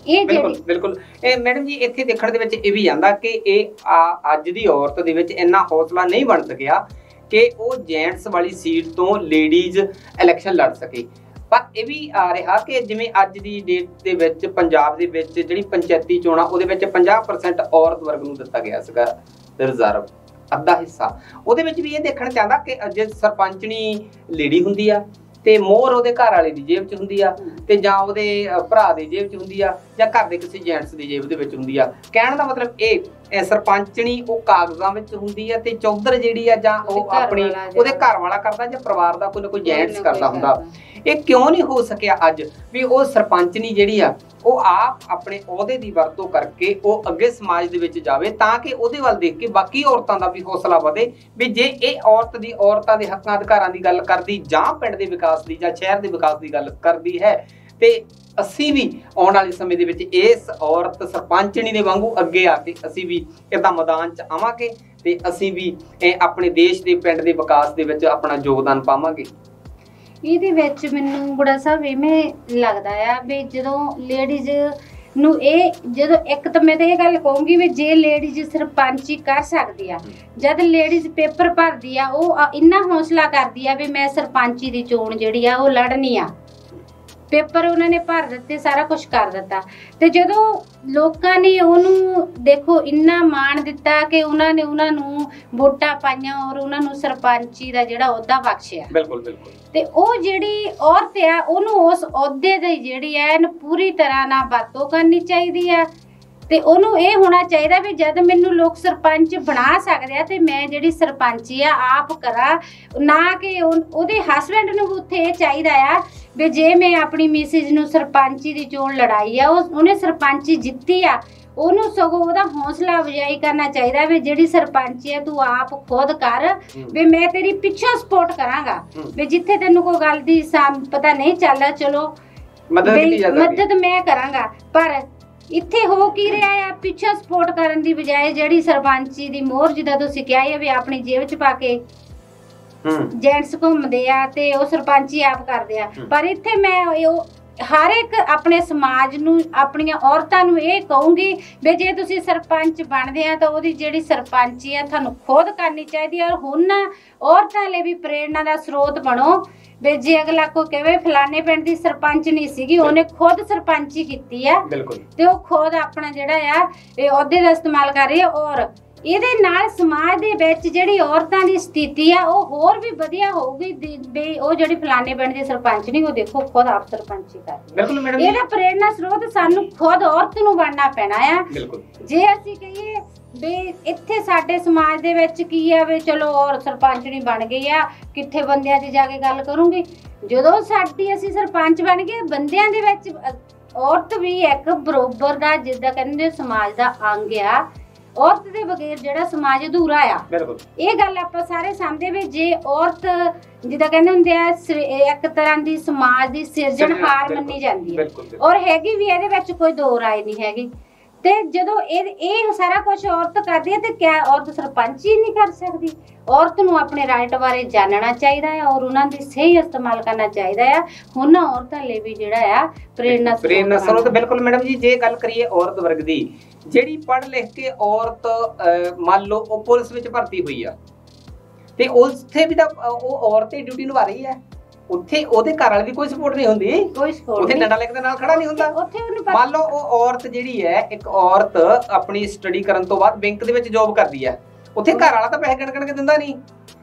ਇਹ ਬਿਲਕੁਲ ਇਹ ਮੈਡਮ ਜੀ ਇੱਥੇ ਦੇਖਣ ਦੇ ਵਿੱਚ ਇਹ ਵੀ ਜਾਂਦਾ ਕਿ ਇਹ ਅੱਜ ਦੀ ਔਰਤ ਦੇ ਵਿੱਚ ਇੰਨਾ ਹੌਸਲਾ ਨਹੀਂ ਬਣ ਸਕਿਆ ਕਿ ਉਹ ਜੈਂਟਸ ਵਾਲੀ ਸੀਟ ਤੋਂ ਲੇਡੀਜ਼ ਇਲੈਕਸ਼ਨ ਲੜ ਸਕੇ। ਪਰ ਇਹ ਵੀ ਆ ਰਿਹਾ ਕਿ ਜਿਵੇਂ ਅੱਜ ਦੀ ਡੇਟ ਦੇ ਵਿੱਚ ਪੰਜਾਬ ਦੇ ਵਿੱਚ ਜਿਹੜੀ ਪੰਚਾਇਤੀ ਚੋਣਾਂ ਉਹਦੇ ਵਿੱਚ 50% ਔਰਤ ਵਰਗ ਨੂੰ ਦਿੱਤਾ ਗਿਆ ਸੀਗਾ ਰਿਜ਼ਰਵ, ਅੱਧਾ ਹਿੱਸਾ। ਉਹਦੇ ਵਿੱਚ ਵੀ ਇਹ ਦੇਖਣ ਚ ਆਉਂਦਾ ਕਿ ਜੇ ਸਰਪੰਚਣੀ ਲੇਡੀ ਹੁੰਦੀ ਆ ਤੇ ਮੋਹਰ ਉਹਦੇ ਘਰ ਵਾਲੇ ਦੀ ਜੇਬ 'ਚ ਹੁੰਦੀ ਆ, ਤੇ ਜਾਂ ਉਹਦੇ ਭਰਾ ਦੀ ਜੇਬ 'ਚ ਹੁੰਦੀ ਆ, ਜਾਂ ਘਰ ਦੇ ਕਿਸੇ ਜੈਂਟਸ ਦੀ ਜੇਬ ਦੇ ਵਿੱਚ ਹੁੰਦੀ ਆ। ਕਹਿਣ ਦਾ ਮਤਲਬ ਇਹ ਸਰਪੰਚਣੀ ਉਹ ਕਾਗਜ਼ਾਂ ਵਿੱਚ ਹੁੰਦੀ ਆ ਤੇ ਚੌਧਰ ਜਿਹੜੀ ਆ ਜਾਂ ਉਹ ਆਪਣੀ ਉਹਦੇ ਘਰ ਵਾਲਾ ਕਰਦਾ ਜਾਂ ਪਰਿਵਾਰ ਦਾ ਕੋਈ ਨਾ ਕੋਈ ਜੈਂਟਸ ਕਰਦਾ ਹੁੰਦਾ। ਇਹ ਕਿਉਂ ਨਹੀਂ ਹੋ ਸਕਿਆ ਅੱਜ ਵੀ ਉਹ ਸਰਪੰਚਣੀ ਜਿਹੜੀ ਆ ਉਹ ਆਪ ਆਪਣੇ ਅਹੁਦੇ ਦੀ ਵਰਤੋਂ ਕਰਕੇ ਉਹ ਅੱਗੇ ਸਮਾਜ ਦੇ ਵਿੱਚ ਜਾਵੇ, ਤਾਂ ਕਿ ਉਹਦੇ ਵੱਲ ਦੇਖ ਕੇ ਬਾਕੀ ਔਰਤਾਂ ਦਾ ਵੀ ਹੌਸਲਾ ਵਧੇ ਵੀ ਜੇ ਇਹ ਔਰਤਾਂ ਦੇ ਹੱਕਾਂ ਅਧਿਕਾਰਾਂ ਦੀ ਗੱਲ ਕਰਦੀ ਜਾਂ ਪਿੰਡ ਦੇ ਵਿਕਾਸ ਦੀ ਜਾਂ ਸ਼ਹਿਰ ਦੇ ਵਿਕਾਸ ਦੀ ਗੱਲ ਕਰਦੀ ਹੈ ਤੇ ਅਸੀਂ ਵੀ ਆਉਣ ਵਾਲੇ ਸਮੇਂ ਦੇ ਵਿੱਚ ਇਸ ਔਰਤ ਸਰਪੰਚਣੀ ਦੇ ਵਾਂਗੂ ਅੱਗੇ ਆ ਕੇ ਅਸੀਂ ਵੀ ਇਦਾਂ ਮੈਦਾਨ 'ਚ ਆਵਾਂਗੇ ਤੇ ਅਸੀਂ ਵੀ ਆਪਣੇ ਦੇਸ਼ ਦੇ ਪਿੰਡ ਦੇ ਵਿਕਾਸ ਦੇ ਵਿੱਚ ਆਪਣਾ ਯੋਗਦਾਨ ਪਾਵਾਂਗੇ। ਇਹਦੇ ਵਿੱਚ ਮੈਨੂੰ ਗੁੜਾ ਸਾਹਿਬ ਇਵੇਂ ਲੱਗਦਾ ਆ ਵੀ ਜਦੋਂ ਲੇਡੀਜ਼ ਨੂੰ ਜਦੋਂ ਇੱਕ ਤਾਂ ਮੈਂ ਤਾਂ ਇਹ ਗੱਲ ਕਹੂੰਗੀ ਵੀ ਜੇ ਲੇਡੀਜ਼ ਸਰਪੰਚੀ ਕਰ ਸਕਦੀ ਆ, ਜਦ ਲੇਡੀਜ਼ ਪੇਪਰ ਭਰਦੀ ਆ ਉਹ ਇੰਨਾ ਹੌਸਲਾ ਕਰਦੀ ਆ ਵੀ ਮੈਂ ਸਰਪੰਚੀ ਦੀ ਚੋਣ ਜਿਹੜੀ ਆ ਉਹ ਲੜਨੀ ਆ, ਪੇਪਰ ਉਹਨਾਂ ਨੇ ਭਰ ਦਿੱਤੇ, ਸਾਰਾ ਕੁਝ ਕਰ ਦਿੱਤਾ। ਤੇ ਜਦੋਂ ਲੋਕਾਂ ਨੇ ਉਹਨੂੰ ਦੇਖੋ ਇੰਨਾ ਮਾਣ ਦਿੱਤਾ ਕਿ ਉਹਨਾਂ ਨੂੰ ਵੋਟਾਂ ਪਾਈਆਂ ਔਰ ਉਹਨਾਂ ਨੂੰ ਸਰਪੰਚੀ ਦਾ ਜਿਹੜਾ ਅਹੁਦਾ ਬਖਸ਼ਿਆ। ਬਿਲਕੁਲ ਬਿਲਕੁਲ। ਤੇ ਉਹ ਜਿਹੜੀ ਔਰਤ ਆ ਉਹਨੂੰ ਉਸ ਅਹੁਦੇ ਦੀ ਜਿਹੜੀ ਹੈ ਪੂਰੀ ਤਰ੍ਹਾਂ ਨਾਲ ਵਰਤੋਂ ਕਰਨੀ ਚਾਹੀਦੀ ਆ ਤੇ ਉਹਨੂੰ ਇਹ ਹੋਣਾ ਚਾਹੀਦਾ ਵੀ ਜਦ ਮੈਨੂੰ ਲੋਕ ਸਰਪੰਚ ਬਣਾ ਸਕਦੇ ਆ ਤੇ ਮੈਂ ਜਿਹੜੀ ਸਰਪੰਚੀ ਆ ਆਪ ਕਰਾਂ, ਨਾ ਕਿ ਉਹਦੇ ਹਸਬੈਂਡ ਨੂੰ ਉੱਥੇ ਇਹ ਚਾਹੀਦਾ ਆ ਵੀ ਜੇ ਮੈਂ ਆਪਣੀ ਮਿਸਿਜ ਨੂੰ ਸਰਪੰਚੀ ਦੀ ਚੋਣ ਲੜਾਈ ਆ, ਉਹਨੇ ਸਰਪੰਚੀ ਜਿੱਤੀ ਆ, ਉਹਨੂੰ ਸਗੋਂ ਉਹਦਾ ਹੌਸਲਾ ਅਫਜ਼ਾਈ ਕਰਨਾ ਚਾਹੀਦਾ ਵੀ ਜਿਹੜੀ ਸਰਪੰਚੀ ਆ ਤੂੰ ਆਪ ਖੁਦ ਕਰ ਵੀ ਮੈਂ ਤੇਰੀ ਪਿੱਛੋਂ ਸਪੋਰਟ ਕਰਾਂਗਾ ਵੀ ਜਿੱਥੇ ਤੈਨੂੰ ਕੋਈ ਗੱਲ ਦੀ ਪਤਾ ਨਹੀਂ ਚੱਲਦਾ ਚਲੋ ਮਦਦ ਮੈਂ ਕਰਾਂਗਾ। ਪਰ ਇੱਥੇ ਹੋ ਕੀ ਰਿਹਾ ਆ, ਪਿੱਛੋਂ ਸਪੋਰਟ ਕਰਨ ਦੀ ਬਜਾਏ ਜਿਹੜੀ ਸਰਪੰਚੀ ਦੀ ਮੋਹਰ ਜਿੱਦਾਂ ਤੁਸੀਂ ਕਿਹਾ ਹੈ ਵੀ ਆਪਣੀ ਜੇਬ 'ਚ ਪਾ ਕੇ ਜੈਂਟਸ ਘੁੰਮਦੇ ਆ ਤੇ ਉਹ ਸਰਪੰਚੀ ਆਪ ਕਰਦੇ ਆ। ਪਰ ਇੱਥੇ ਮੈਂ हर एक अपने समाज नूं अपनियां औरतां नूं ये कहूंगी भी जे तुसीं सरपंच बनदे आ तां ओहदी जिहड़ी सरपंची है तुहानूं खुद करनी चाहिदी है। और हुण औरतां लई भी प्रेरणा दा स्रोत बनो भी जे अगला कोई कहे फलाने पिंड दी सरपंच नहीं सीगी उहने खुद सरपंची कीती है ते ओह खुद अपना जिहड़ा आ इह अहुदे दा इस्तेमाल कर रही है। और ਇਹਦੇ ਨਾਲ ਸਮਾਜ ਦੇ ਵਿੱਚ ਜਿਹੜੀ ਔਰਤਾਂ ਦੀ ਸਥਿਤੀ ਆ ਉਹ ਹੋਰ ਵੀ ਵਧੀਆ ਹੋਊਗੀ ਵੀ ਉਹ ਜਿਹੜੀ ਫਲਾਣੇ ਪਿੰਡ ਦੀ ਸਰਪੰਚ ਨਹੀਂ ਉਹ ਦੇਖੋ ਖੁਦ ਆਪ ਸਰਪੰਚੀ ਕਰ ਰਹੀ। ਬਿਲਕੁਲ ਮੈਡਮ, ਇਹਦਾ ਪ੍ਰੇਰਣਾ ਸਰੋਤ ਸਾਨੂੰ ਖੁਦ ਔਰਤ ਨੂੰ ਬਣਨਾ ਪੈਣਾ ਆ। ਬਿਲਕੁਲ ਜੇ ਅਸੀਂ ਕਹੀਏ ਵੀ ਇੱਥੇ ਸਾਡੇ ਸਮਾਜ ਦੇ ਵਿੱਚ ਕੀ ਆ ਵੀ ਚਲੋ ਔਰ ਸਰਪੰਚ ਨਹੀਂ ਬਣ ਗਈ ਆ ਕਿੱਥੇ ਬੰਦਿਆਂ 'ਚ ਜਾ ਕੇ ਗੱਲ ਕਰੂੰਗੀ। ਜਦੋਂ ਸਾਡੀ ਅਸੀਂ ਸਰਪੰਚ ਬਣ ਗਏ ਬੰਦਿਆਂ ਦੇ ਵਿੱਚ ਔਰਤ ਵੀ ਇੱਕ ਬਰੋਬਰ ਦਾ ਜਿੱਦਾਂ ਕਹਿੰਦੇ ਸਮਾਜ ਦਾ ਅੰਗ ਆ। औरत के बगैर जिहड़ा समाज अधूरा आ। ये गल आपां सारे समझदे भी जे औरत जिद्दां कहंदे हुंदे आ एक तरह दी समाज दी सिरजणहार मन्नी जांदी है और हैगी भी इहदे विच कोई दो राय नहीं हैगी। ते जदों ये सारा कुछ औरत करदी है ते क्या औरत सरपंच ही नहीं कर सकदी? औरत नूं अपने राइट बारे जानना चाहिए है और उन्हां दी सही इस्तेमाल करना चाहिए है। हुण औरतां लई भी जिहड़ा आ प्रेरणा स्रोत बिल्कुल मैडम जी। जे गल करिए औरत वर्ग दी ਜਿਹੜੀ पढ़ लिख के औरत मान लो ਉਹ ਪੁਲਿਸ ਵਿੱਚ ਭਰਤੀ ਹੋਈ ਆ ਤੇ ਉੱਥੇ ਵੀ ਤਾਂ ਉਹ ਔਰਤ ਹੀ ਡਿਊਟੀ ਨਿਭਾ ਰਹੀ ਹੈ। ਉੱਥੇ ਉਹਦੇ ਘਰ ਵਾਲੇ ਦੀ ਕੋਈ ਸਪੋਰਟ ਨਹੀਂ ਹੁੰਦੀ, ਉੱਥੇ ਡੰਡਾ ਲੈ ਕੇ ਨਾਲ ਖੜਾ ਨਹੀਂ ਹੁੰਦਾ। ਮੰਨ ਲਓ ਉਹ ਔਰਤ ਜਿਹੜੀ ਹੈ ਇੱਕ ਔਰਤ ਆਪਣੀ ਸਟੱਡੀ ਕਰਨ ਤੋਂ ਬਾਅਦ ਬੈਂਕ ਦੇ ਵਿੱਚ ਜੌਬ ਕਰਦੀ ਹੈ, ਉੱਥੇ ਘਰ ਵਾਲਾ ਤਾਂ ਪੈਸੇ ਗਣ ਕੇ ਦਿੰਦਾ ਨਹੀਂ।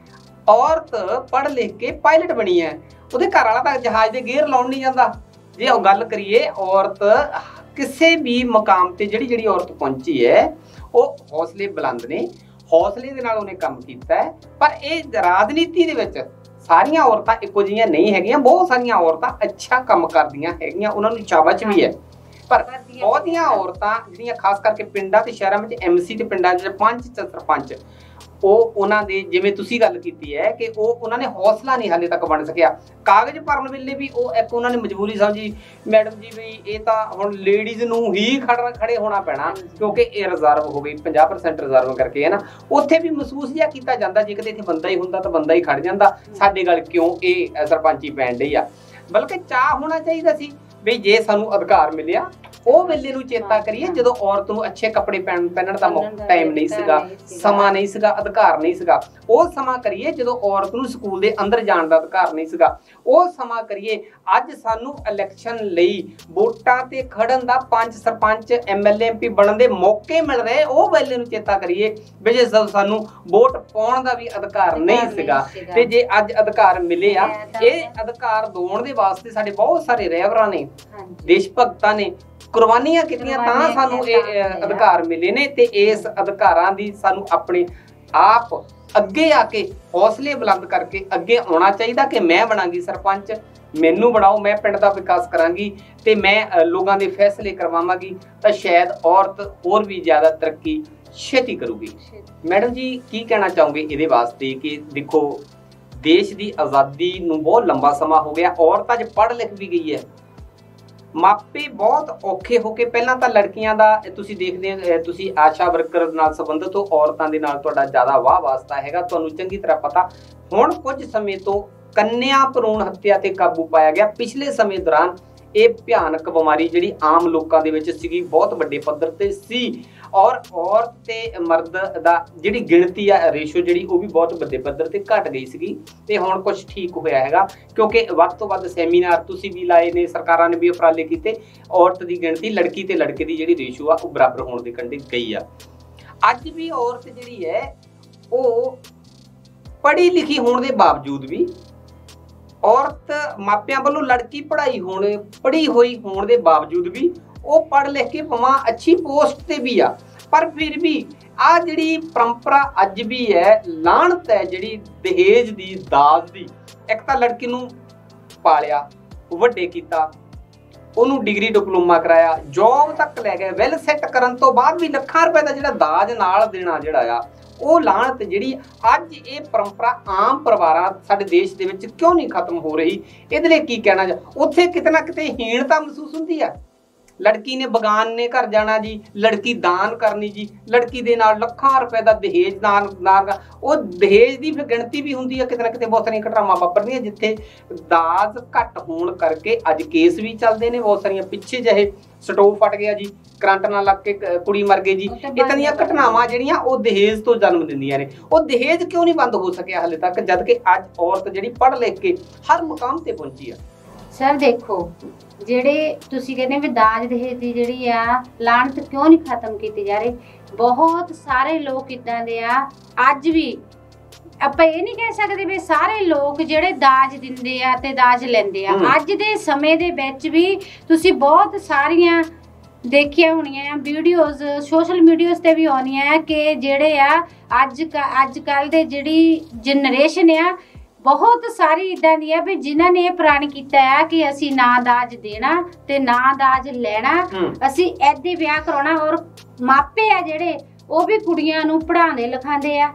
ਔਰਤ ਪੜ੍ਹ ਲਿਖ ਕੇ ਪਾਇਲਟ ਬਣੀ ਹੈ, ਉਹਦੇ ਘਰ ਵਾਲਾ ਤਾਂ ਜਹਾਜ਼ ਦੇ ਗੇਅਰ ਲਾਉਣ ਨਹੀਂ ਜਾਂਦਾ। ਜੇ ਉਹ ਗੱਲ ਕਰੀਏ ਔਰਤ ਕਿਸੇ ਵੀ ਮੁਕਾਮ ਤੇ ਜਿਹੜੀ ਔਰਤ ਪਹੁੰਚੀ ਹੈ ਉਹ ਹੌਸਲੇ ਬੁਲੰਦ ਨੇ, ਹੌਸਲੇ ਦੇ ਨਾਲ ਉਹਨੇ ਕੰਮ ਕੀਤਾ ਹੈ। ਪਰ ਇਹ ਰਾਜਨੀਤੀ ਦੇ ਵਿੱਚ ਸਾਰੀਆਂ ਔਰਤਾਂ ਇੱਕੋ ਜਿਹੀਆਂ ਨਹੀਂ ਹੈਗੀਆਂ। ਬਹੁਤ ਸਾਰੀਆਂ ਔਰਤਾਂ ਅੱਛਾ ਕੰਮ ਕਰਦੀਆਂ ਹੈਗੀਆਂ, ਉਹਨਾਂ ਨੂੰ ਸ਼ਾਬਾਸ਼ ਵੀ ਹੈ। ਪਰ ਬਹੁਤੀਆਂ ਔਰਤਾਂ ਜਿਹੜੀਆਂ ਖਾਸ ਕਰਕੇ ਪਿੰਡਾਂ ਤੇ ਸ਼ਹਿਰਾਂ ਵਿੱਚ ਐਮਸੀ ਤੇ ਪਿੰਡਾਂ ਦੇ ਪੰਚ ਤੇ ਸਰਪੰਚ ਉਹ ਉਹਨਾਂ ਦੇ ਜਿਵੇਂ ਤੁਸੀਂ ਗੱਲ ਕੀਤੀ ਹੈ ਕਿ ਉਹ ਉਹਨਾਂ ਨੇ ਹੌਸਲਾ ਨਹੀਂ ਹਾਲੇ ਤੱਕ ਬਣ ਸਕਿਆ। ਕਾਗਜ਼ ਭਰਨ ਵੇਲੇ ਵੀ ਉਹ ਇੱਕ ਉਹਨਾਂ ਨੇ ਮਜਬੂਰੀ ਸਮਝੀ ਮੈਡਮ ਜੀ ਵੀ ਇਹ ਤਾਂ ਹੁਣ ਲੇਡੀਜ਼ ਨੂੰ ਹੀ ਖੜੇ ਹੋਣਾ ਪੈਣਾ ਕਿਉਂਕਿ ਇਹ ਰਿਜ਼ਰਵ ਹੋ ਗਈ 50% ਰਿਜ਼ਰਵ ਕਰਕੇ ਹੈ ਨਾ। ਉੱਥੇ ਵੀ ਮਹਿਸੂਸ ਜਿਹਾ ਕੀਤਾ ਜਾਂਦਾ ਜੇ ਕਿਤੇ ਇੱਥੇ ਬੰਦਾ ਹੀ ਹੁੰਦਾ ਤਾਂ ਬੰਦਾ ਹੀ ਖੜ ਜਾਂਦਾ, ਸਾਡੇ ਗੱਲ ਕਿਉਂ ਇਹ ਸਰਪੰਚੀ ਪੈਣ ਡਈ ਆ। ਬਲਕਿ ਚਾਹ ਹੋਣਾ ਚਾਹੀਦਾ ਸੀ ਵੀ ਜੇ ਸਾਨੂੰ ਅਧਿਕਾਰ ਮਿਲਿਆ ਉਹ ਵੇਲੇ ਨੂੰ ਚੇਤਾ ਕਰੀਏ ਜਦੋਂ ਔਰਤ ਨੂੰ ਅੱਛੇ ਕੱਪੜੇ ਪਹਿਨਣ ਦਾ ਟਾਈਮ ਨਹੀਂ ਸੀਗਾ, ਸਮਾਂ ਨਹੀਂ ਸੀਗਾ, ਅਧਿਕਾਰ ਨਹੀਂ ਸੀਗਾ। ਉਹ ਸਮਾਂ ਕਰੀਏ ਜਦੋਂ ਔਰਤ ਨੂੰ ਸਕੂਲ ਦੇ ਅੰਦਰ ਜਾਣ ਦਾ ਅਧਿਕਾਰ ਨਹੀਂ ਸੀਗਾ। ਉਹ ਸਮਾਂ ਕਰੀਏ ਅੱਜ ਸਾਨੂੰ ਇਲੈਕਸ਼ਨ ਲਈ ਵੋਟਾਂ ਤੇ ਖੜਨ ਦਾ, ਪੰਚ ਸਰਪੰਚ ਐਮਐਲਏ ਐਮਪੀ ਬਣਨ ਦੇ ਮੌਕੇ ਮਿਲ ਰਹੇ, ਉਹ ਵੇਲੇ ਨੂੰ ਚੇਤਾ ਕਰੀਏ ਵੀ ਜੇ ਸਾਨੂੰ ਵੋਟ ਪਾਉਣ ਦਾ ਵੀ ਅਧਿਕਾਰ ਨਹੀਂ ਸੀਗਾ। ਤੇ ਜੇ ਅੱਜ ਅਧਿਕਾਰ ਮਿਲੇ ਆ, ਇਹ ਅਧਿਕਾਰ ਦਿਵਾਉਣ ਦੇ ਵਾਸਤੇ ਸਾਡੇ ਬਹੁਤ ਸਾਰੇ ਰਹਿਬਰਾਂ ਨੇ, ਦੇਸ਼ ਭਗਤਾਂ ਨੇ ਕੁਰਬਾਨੀਆਂ ਕੀਤੀਆਂ ਤਾਂ ਸਾਨੂੰ ਇਹ ਅਧਿਕਾਰ ਮਿਲੇ ਨੇ। ਤੇ ਇਸ ਅਧਿਕਾਰਾਂ ਦੀ ਸਾਨੂੰ ਆਪਣੇ ਆਪ ਅੱਗੇ ਆ ਕੇ ਹੌਸਲੇ ਬੁਲੰਦ ਕਰਕੇ ਅੱਗੇ ਆਉਣਾ ਚਾਹੀਦਾ ਕਿ ਮੈਂ ਬਣਾਂਗੀ ਸਰਪੰਚ, ਮੈਨੂੰ ਬਣਾਓ, ਮੈਂ ਪਿੰਡ ਦਾ ਵਿਕਾਸ ਕਰਾਂਗੀ ਤੇ ਮੈਂ ਲੋਕਾਂ ਦੇ ਫੈਸਲੇ ਕਰਵਾਵਾਂਗੀ ਤਾਂ ਸ਼ਾਇਦ ਔਰਤ ਹੋਰ ਵੀ ਜ਼ਿਆਦਾ ਤਰੱਕੀ ਛੇਤੀ ਕਰੂਗੀ। ਮੈਡਮ ਜੀ ਕੀ ਕਹਿਣਾ ਚਾਹੋਗੇ ਇਹਦੇ ਵਾਸਤੇ ਕਿ ਦੇਖੋ ਦੇਸ਼ ਦੀ ਆਜ਼ਾਦੀ ਨੂੰ ਬਹੁਤ ਲੰਬਾ ਸਮਾਂ ਹੋ ਗਿਆ, ਔਰਤ ਅੱਜ ਪੜ੍ਹ ਲਿਖ ਵੀ ਗਈ ਹੈ। ਮਾਪੇ ਬਹੁਤ ਔਖੇ ਹੋ ਕੇ ਪਹਿਲਾਂ ਤਾਂ ਲੜਕੀਆਂ ਦਾ ਤੁਸੀਂ ਦੇਖਦੇ ਤੁਸੀਂ ਆਸ਼ਾ ਵਰਕਰ ਨਾਲ ਸੰਬੰਧਿਤ ਹੋ, ਔਰਤਾਂ ਦੇ ਨਾਲ ਤੁਹਾਡਾ ਜ਼ਿਆਦਾ ਵਾਹ ਵਾਸਤਾ ਹੈਗਾ, ਤੁਹਾਨੂੰ ਚੰਗੀ ਤਰ੍ਹਾਂ ਪਤਾ। ਹੁਣ ਕੁਝ ਸਮੇਂ ਤੋਂ ਕੰਨਿਆ ਭਰੂਣ ਹੱਤਿਆ ਤੇ ਕਾਬੂ ਪਾਇਆ ਗਿਆ। ਪਿਛਲੇ ਸਮੇਂ ਦੌਰਾਨ ਇਹ ਭਿਆਨਕ ਬਿਮਾਰੀ ਜਿਹੜੀ ਆਮ ਲੋਕਾਂ ਦੇ ਵਿੱਚ ਸੀਗੀ ਬਹੁਤ ਵੱਡੇ ਪੱਧਰ ਤੇ ਸੀ ਔਰ ਔਰਤ ਤੇ ਮਰਦ ਦਾ ਜਿਹੜੀ ਗਿਣਤੀ ਆ ਰੇਸ਼ੋ ਜਿਹੜੀ ਉਹ ਵੀ ਬਹੁਤ ਵੱਡੇ ਪੱਧਰ ਤੇ ਘਟ ਗਈ ਸੀਗੀ। ਤੇ ਹੁਣ ਕੁਝ ਠੀਕ ਹੋਇਆ ਹੈਗਾ ਕਿਉਂਕਿ ਵੱਧ ਤੋਂ ਵੱਧ ਸੈਮੀਨਾਰ ਤੁਸੀਂ ਵੀ ਲਾਏ ਨੇ, ਸਰਕਾਰਾਂ ਨੇ ਵੀ ਉਪਰਾਲੇ ਕੀਤੇ, ਔਰਤ ਦੀ ਗਿਣਤੀ ਲੜਕੀ ਤੇ ਲੜਕੇ ਦੀ ਜਿਹੜੀ ਰੇਸ਼ੋ ਆ ਉਹ ਬਰਾਬਰ ਹੋਣ ਦੇ ਕੰਢੇ ਗਈ ਆ। ਅੱਜ ਵੀ ਔਰਤ ਜਿਹੜੀ ਹੈ ਉਹ ਪੜ੍ਹੀ ਲਿਖੀ ਹੋਣ ਦੇ ਬਾਵਜੂਦ ਵੀ ਔਰਤ ਮਾਪਿਆਂ ਵੱਲੋਂ ਲੜਕੀ ਪੜ੍ਹੀ ਹੋਈ ਹੋਣ ਦੇ ਬਾਵਜੂਦ ਵੀ ਉਹ ਪੜ੍ਹ ਲਿਖ ਕੇ ਭਾਵੇਂ ਅੱਛੀ ਪੋਸਟ ਤੇ ਵੀ ਆ, ਪਰ ਫਿਰ ਵੀ ਆ ਜਿਹੜੀ ਪਰੰਪਰਾ ਅੱਜ ਵੀ ਹੈ, ਲਾਹਨਤ ਹੈ ਜਿਹੜੀ ਦਹੇਜ ਦੀ, ਦਾਜ ਦੀ। ਇੱਕ ਤਾਂ ਲੜਕੀ ਨੂੰ ਪਾਲਿਆ, ਵੱਡੇ ਕੀਤਾ, ਉਹਨੂੰ ਡਿਗਰੀ ਡਿਪਲੋਮਾ ਕਰਾਇਆ, ਜੌਬ ਤੱਕ ਲੈ ਗਏ, ਵੈਲ ਸੈੱਟ ਕਰਨ ਤੋਂ ਬਾਅਦ ਵੀ ਲੱਖਾਂ ਰੁਪਏ ਦਾ ਜਿਹੜਾ ਦਾਜ ਨਾਲ ਦੇਣਾ ਜਿਹੜਾ ਆ ਉਹ ਲਾਹਨਤ ਜਿਹੜੀ ਅੱਜ ਇਹ ਪਰੰਪਰਾ ਆਮ ਪਰਿਵਾਰਾਂ ਸਾਡੇ ਦੇਸ਼ ਦੇ ਵਿੱਚ ਕਿਉਂ ਨਹੀਂ ਖਤਮ ਹੋ ਰਹੀ? ਇਹਦੇ ਲਈ ਕੀ ਕਹਿਣਾ? ਉੱਥੇ ਕਿਤੇ ਨਾ ਕਿਤੇ ਹੀਣਤਾ ਮਹਿਸੂਸ ਹੁੰਦੀ ਹੈ। लड़की ने बगाने घर जाना जी, लड़की दान करनी जी, लड़की दे नाल ਲੱਖਾਂ रुपए का दहेज दान ਉਹ दहेज की फिर गिणती भी होंगी है किते ना किते। बहुत सारिया घटनावां वापरदियां जिथे दाज घट होण करके अज केस भी चलते हैं। बहुत सारिया पिछे जहे स्टोव फट गया जी, करंट ना लग के कुड़ी मर गई जी, इदां दियां घटनावां जिहड़ियां ਉਹ दहेज तो जन्म दिंदियां ने। ਉਹ दहेज क्यों नहीं बंद हो सकिया हाले तक, जबकि अज औरत जिहड़ी पढ़ लिख के हर मुकाम ते पहुंची है। सर देखो ਜਿਹੜੇ ਤੁਸੀਂ ਕਹਿੰਦੇ ਵੀ ਦਾਜ ਦਹੇਜ ਦੀ ਜਿਹੜੀ ਆ ਲਾਹਨਤ ਕਿਉਂ ਨਹੀਂ ਖਤਮ ਕੀਤੀ ਜਾ ਰਹੀ, ਬਹੁਤ ਸਾਰੇ ਲੋਕ ਇਦਾਂ ਦੇ ਆ ਅੱਜ ਵੀ। ਆਪਾਂ ਇਹ ਨਹੀਂ ਕਹਿ ਸਕਦੇ ਵੀ ਸਾਰੇ ਲੋਕ ਜਿਹੜੇ ਦਾਜ ਦਿੰਦੇ ਆ ਤੇ ਦਾਜ ਲੈਂਦੇ ਆ। ਅੱਜ ਦੇ ਸਮੇਂ ਦੇ ਵਿੱਚ ਵੀ ਤੁਸੀਂ ਬਹੁਤ ਸਾਰੀਆਂ ਦੇਖੀਆਂ ਹੋਣੀਆਂ ਵੀਡੀਓਜ਼ ਸੋਸ਼ਲ ਮੀਡੀਆਸ ਤੇ ਵੀ ਆਉਣੀਆਂ ਕਿ ਜਿਹੜੇ ਆ ਅੱਜ ਕੱਲ ਦੇ ਜਿਹੜੀ ਜਨਰੇਸ਼ਨ ਆ बहुत सारी इदां दी है भी जिन्हां ने प्रण कीता है कि असी ना दाज देना ते ना दाज लेना, असी ऐदे ब्याह कराउणा। और मापे आ जिहड़े ਉਹ भी कुड़ियां नूं पढ़ाਉਂਦੇ लिखाਉਂਦੇ आ।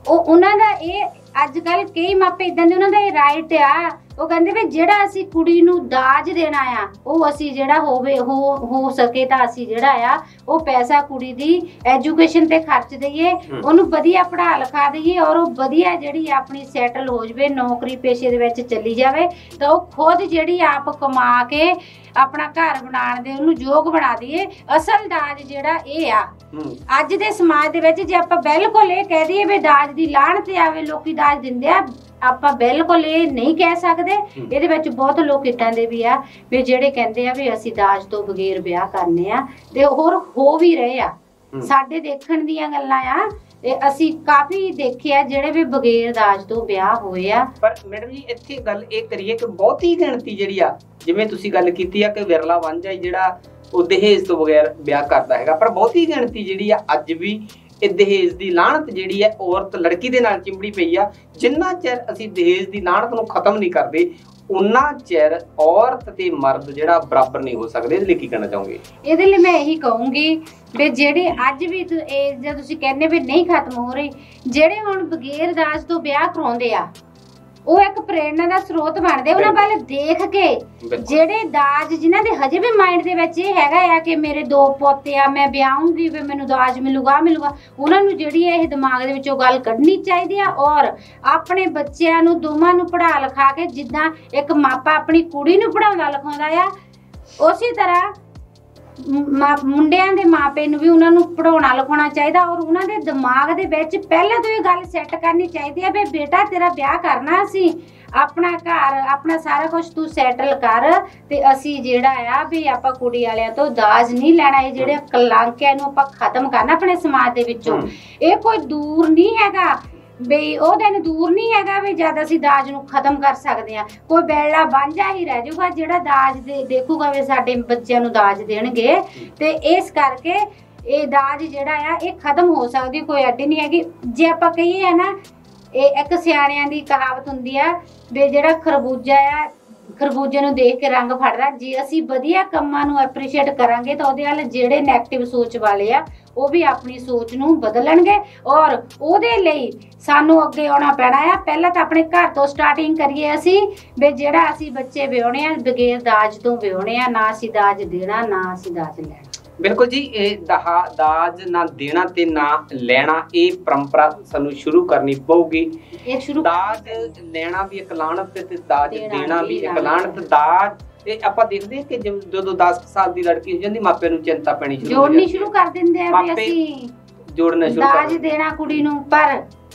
ਉਹਨਾਂ ਦਾ ਇਹ ਅੱਜ ਕੱਲ ਕਈ ਮਾਪੇ ਇਦਾਂ ਦੇ ਉਹਨਾਂ ਦਾ ਇਹ ਰਾਈਟ ਆ, ਉਹ ਕਹਿੰਦੇ ਵੀ ਜਿਹੜਾ ਅਸੀਂ ਕੁੜੀ ਨੂੰ ਦਾਜ ਦੇਣਾ ਆ ਉਹ ਅਸੀਂ ਜਿਹੜਾ ਹੋ ਸਕੇ ਤਾਂ ਅਸੀਂ ਜਿਹੜਾ ਆ ਉਹ ਪੈਸਾ ਕੁੜੀ ਦੀ ਐਜੂਕੇਸ਼ਨ ਤੇ ਖਰਚ ਦਈਏ, ਉਹਨੂੰ ਵਧੀਆ ਪੜ੍ਹਾ ਲਿਖਾ ਦਈਏ ਔਰ ਉਹ ਵਧੀਆ ਜਿਹੜੀ ਆਪਣੀ ਸੈਟਲ ਹੋ ਜਾਵੇ, ਨੌਕਰੀ ਪੇਸ਼ੇ ਦੇ ਵਿੱਚ ਚੱਲੀ ਜਾਵੇ ਤਾਂ ਉਹ ਖੁਦ ਜਿਹੜੀ ਆਪ ਕਮਾ ਕੇ ਆਪਣਾ ਘਰ ਬਣਾਉਣ ਦੇ ਉਹਨੂੰ ਯੋਗ ਬਣਾ ਦਈਏ। ਅਸਲ ਦਾਜ ਜਿਹੜਾ ਇਹ ਆ ਅੱਜ ਦੇ ਸਮਾਜ ਦੇ ਵਿੱਚ ਜੇ ਆਪਾਂ ਬਿਲਕੁਲ ਇਹ ਕਹਿ ਦਈਏ ਵੀ ਦਾਜ ਦੀ ਲਾਹਨਤ ਆਵੇ, ਲੋਕੀ ਦਾਜ ਦਿੰਦੇ ਆ, ਆਪਾਂ ਬਿਲਕੁਲ ਇਹ ਨਹੀਂ ਕਹਿ ਸਕਦੇ। ਇਹਦੇ ਵਿੱਚ ਬਹੁਤ ਲੋਕ ਇਦਾਂ ਦੇ ਵੀ ਆ ਵੀ ਜਿਹੜੇ ਕਹਿੰਦੇ ਆ ਵੀ ਅਸੀਂ ਦਾਜ ਤੋਂ ਬਗੈਰ ਵਿਆਹ ਕਰਨੇ ਆ ਤੇ ਹੋਰ ਹੋ ਵੀ ਰਹੇ ਆ। ਸਾਡੇ ਦੇਖਣ ਦੀਆਂ ਗੱਲਾਂ ਆ, ਅਸੀਂ ਕਾਫੀ ਦੇਖਿਆ ਜਿਹੜੇ ਵੀ ਬਗੈਰ ਦਾਜ ਤੋਂ ਵਿਆਹ ਹੋਏ ਆ। ਪਰ ਮੈਡਮ ਜੀ ਇੱਥੇ ਗੱਲ ਇਹ ਕਰੀਏ ਕਿ ਬਹੁਤੀ ਗਿਣਤੀ ਜਿਹੜੀ ਆ, ਜਿਵੇਂ ਤੁਸੀਂ ਗੱਲ ਕੀਤੀ ਆ ਕਿ ਵਿਰਲਾ ਵਾਂਝਾ ਜਿਹੜਾ ਉਹ ਦਹੇਜ ਤੋਂ ਬਗੈਰ ਵਿਆਹ ਕਰਦਾ ਹੈਗਾ, ਪਰ ਬਹੁਤੀ ਗਿਣਤੀ ਜਿਹੜੀ ਆ ਅੱਜ ਵੀ ਇਹ ਦਹੇਜ ਦੀ ਲਾਹਨਤ ਜਿਹੜੀ ਹੈ ਔਰਤ ਲੜਕੀ ਦੇ ਨਾਲ ਚਿੰਬੜੀ ਪਈ ਆ। ਜਿੰਨਾ ਚਿਰ ਅਸੀਂ ਦਹੇਜ ਦੀ ਲਾਹਨਤ ਨੂੰ ਖਤਮ ਨਹੀਂ ਕਰਦੇ ਉਹਨਾਂ ਚਿਰ ਔਰਤ ਤੇ ਮਰਦ ਜਿਹੜਾ ਬਰਾਬਰ ਨਹੀਂ ਹੋ ਸਕਦੇ। ਇਹਦੇ ਲਈ ਕੀ ਕਹਿਣਾ ਚਾਹੋਗੇ? ਇਹਦੇ ਲਈ ਮੈਂ ਇਹੀ ਕਹੂੰਗੀ ਵੀ ਜਿਹੜੇ ਅੱਜ ਵੀ ਇਹ ਜੇ ਤੁਸੀਂ ਕਹਿੰਦੇ ਵੀ ਨਹੀਂ ਖਤਮ ਹੋ ਰਹੀ, ਜਿਹੜੇ ਹੁਣ ਬਗੈਰ ਦਾਜ ਤੋਂ ਵਿਆਹ ਕਰਾਉਂਦੇ ਆ ਉਹ ਇੱਕ ਪ੍ਰੇਰਨਾ ਦਾ ਸਰੋਤ ਬਣਦੇ। ਉਹਨਾਂ ਵੱਲ ਦੇਖ ਕੇ ਜਿਹੜੇ ਦਾਜ ਜਿਨ੍ਹਾਂ ਦੇ ਹਜੇ ਵੀ ਮਾਈਂਡ ਦੇ ਵਿੱਚ ਇਹ ਹੈਗਾ ਆ ਕਿ ਮੇਰੇ 2 ਪੋਤੇ ਆ, ਮੈਂ ਵਿਆਹੂੰਗੀ ਵੀ ਮੈਨੂੰ ਦਾਜ ਮਿਲੂਗਾ, ਉਹਨਾਂ ਨੂੰ ਜਿਹੜੀ ਇਹ ਦਿਮਾਗ ਦੇ ਵਿੱਚੋਂ ਗੱਲ ਕੱਢਣੀ ਚਾਹੀਦੀ ਆ ਔਰ ਆਪਣੇ ਬੱਚਿਆਂ ਨੂੰ ਦੋਵਾਂ ਨੂੰ ਪੜ੍ਹਾ ਲਿਖਾ ਕੇ ਜਿੱਦਾਂ ਇੱਕ ਮਾਪਾ ਆਪਣੀ ਕੁੜੀ ਨੂੰ ਪੜ੍ਹਾਉਂਦਾ ਲਿਖਾਉਂਦਾ ਆ ਉਸੇ ਤਰ੍ਹਾਂ ਮੁੰਡਿਆਂ ਦੇ ਮਾਪੇ ਨੂੰ ਵੀ ਉਹਨਾਂ ਨੂੰ ਪੜਾਉਣਾ ਲਿਖਾਉਣਾ ਚਾਹੀਦਾ ਔਰ ਉਹਨਾਂ ਦੇ ਦਿਮਾਗ ਦੇ ਵਿੱਚ ਪਹਿਲਾਂ ਤੋਂ ਇਹ ਗੱਲ ਸੈੱਟ ਕਰਨੀ ਚਾਹੀਦੀ ਹੈ ਵੀ ਬੇਟਾ ਤੇਰਾ ਵਿਆਹ ਕਰਨਾ, ਅਸੀਂ ਆਪਣਾ ਘਰ ਆਪਣਾ ਸਾਰਾ ਕੁਝ ਤੂੰ ਸੈਟਲ ਕਰ ਤੇ ਅਸੀਂ ਜਿਹੜਾ ਆ ਵੀ ਆਪਾਂ ਕੁੜੀ ਵਾਲਿਆਂ ਤੋਂ ਦਾਜ ਨਹੀਂ ਲੈਣਾ। ਇਹ ਜਿਹੜੇ ਕਲੰਕ ਹੈ ਇਹਨੂੰ ਆਪਾਂ ਖਤਮ ਕਰਨਾ ਆਪਣੇ ਸਮਾਜ ਦੇ ਵਿੱਚੋਂ। ਇਹ ਕੋਈ ਦੂਰ ਨਹੀਂ ਹੈਗਾ ਵੀ ਉਹ ਦਿਨ ਦੂਰ ਨਹੀਂ ਹੈਗਾ ਵੀ ਜਦ ਅਸੀਂ ਦਾਜ ਨੂੰ ਖਤਮ ਕਰ ਸਕਦੇ ਆ। ਕੋਈ ਬੈਲਾ ਵਾਂਝਾ ਹੀ ਰਹਿ ਜਾਊਗਾ ਜਿਹੜਾ ਦਾਜ ਦੇਖੂਗਾ ਵੀ ਸਾਡੇ ਬੱਚਿਆਂ ਨੂੰ ਦਾਜ ਦੇਣਗੇ ਤੇ ਇਸ ਕਰਕੇ ਇਹ ਦਾਜ ਜਿਹੜਾ ਆ ਇਹ ਖਤਮ ਹੋ ਸਕਦੀ ਕੋਈ ਐਡੀ ਨਹੀਂ ਹੈਗੀ। ਜੇ ਆਪਾਂ ਕਹੀਏ ਨਾ ਇਹ ਇੱਕ ਸਿਆਣਿਆਂ ਦੀ ਕਹਾਵਤ ਹੁੰਦੀ ਆ ਵੀ ਜਿਹੜਾ ਖਰਬੂਜਾ ਆ ਖਰਬੂਜੇ ਨੂੰ ਦੇਖ ਕੇ ਰੰਗ ਫੜਦਾ। ਜੇ ਅਸੀਂ ਵਧੀਆ ਕੰਮਾਂ ਨੂੰ ਐਪਰੀਸ਼ੀਏਟ ਕਰਾਂਗੇ ਤਾਂ ਉਹਦੇ ਵੱਲ ਜਿਹੜੇ ਨੈਗੇਟਿਵ ਸੋਚ ਵਾਲੇ ਆ ਉਹ ਵੀ ਆਪਣੀ ਸੋਚ ਨੂੰ ਬਦਲਣਗੇ ਔਰ ਉਹਦੇ ਲਈ ਸਾਨੂੰ ਅੱਗੇ ਆਉਣਾ ਪੈਣਾ ਆ। ਪਹਿਲਾਂ ਤਾਂ ਆਪਣੇ ਘਰ ਤੋਂ ਸਟਾਰਟਿੰਗ ਕਰੀਏ ਅਸੀਂ ਵੀ ਜਿਹੜਾ ਅਸੀਂ ਬੱਚੇ ਵਿਆਹੁਣੇ ਆ ਬਗੈਰ ਦਾਜ ਤੋਂ ਵਿਆਹੁਣੇ ਆ, ਨਾ ਅਸੀਂ ਦਾਜ ਦੇਣਾ ਨਾ ਅਸੀਂ ਦਾਜ ਲੈਣਾ। ਬਿਲਕੁਲ ਜੀ, ਇਹ ਦਾਜ ਨਾ ਦੇਣਾ ਤੇ ਨਾ ਲੈਣਾ ਇਹ ਪਰੰਪਰਾ ਸਾਨੂੰ ਸ਼ੁਰੂ ਕਰਨੀ ਪਊਗੀ। ਦਾਜ ਲੈਣਾ ਵੀ ਇੱਕ ਲਾਹਨਤ ਤੇ ਦਾਜ ਦੇਣਾ ਵੀ ਇੱਕ ਲਾਹਨਤ। ਦਾਜ ਇਹ ਆਪਾਂ ਦੇਖਦੇ ਕਿ ਜਦੋਂ 10 ਸਾਲ ਦੀ ਲੜਕੀ ਹੋ ਜਾਂਦੀ ਮਾਪਿਆਂ ਨੂੰ ਚਿੰਤਾ ਪੈਣੀ ਜੋੜਨੀ ਸ਼ੁਰੂ ਕਰ ਦਿੰਦੇ ਆ ਵੀ ਅਸੀਂ ਜੋੜਨਾ ਸ਼ੁਰੂ ਦਾਜ ਦੇਣਾ ਕੁੜੀ ਨੂੰ। ਪਰ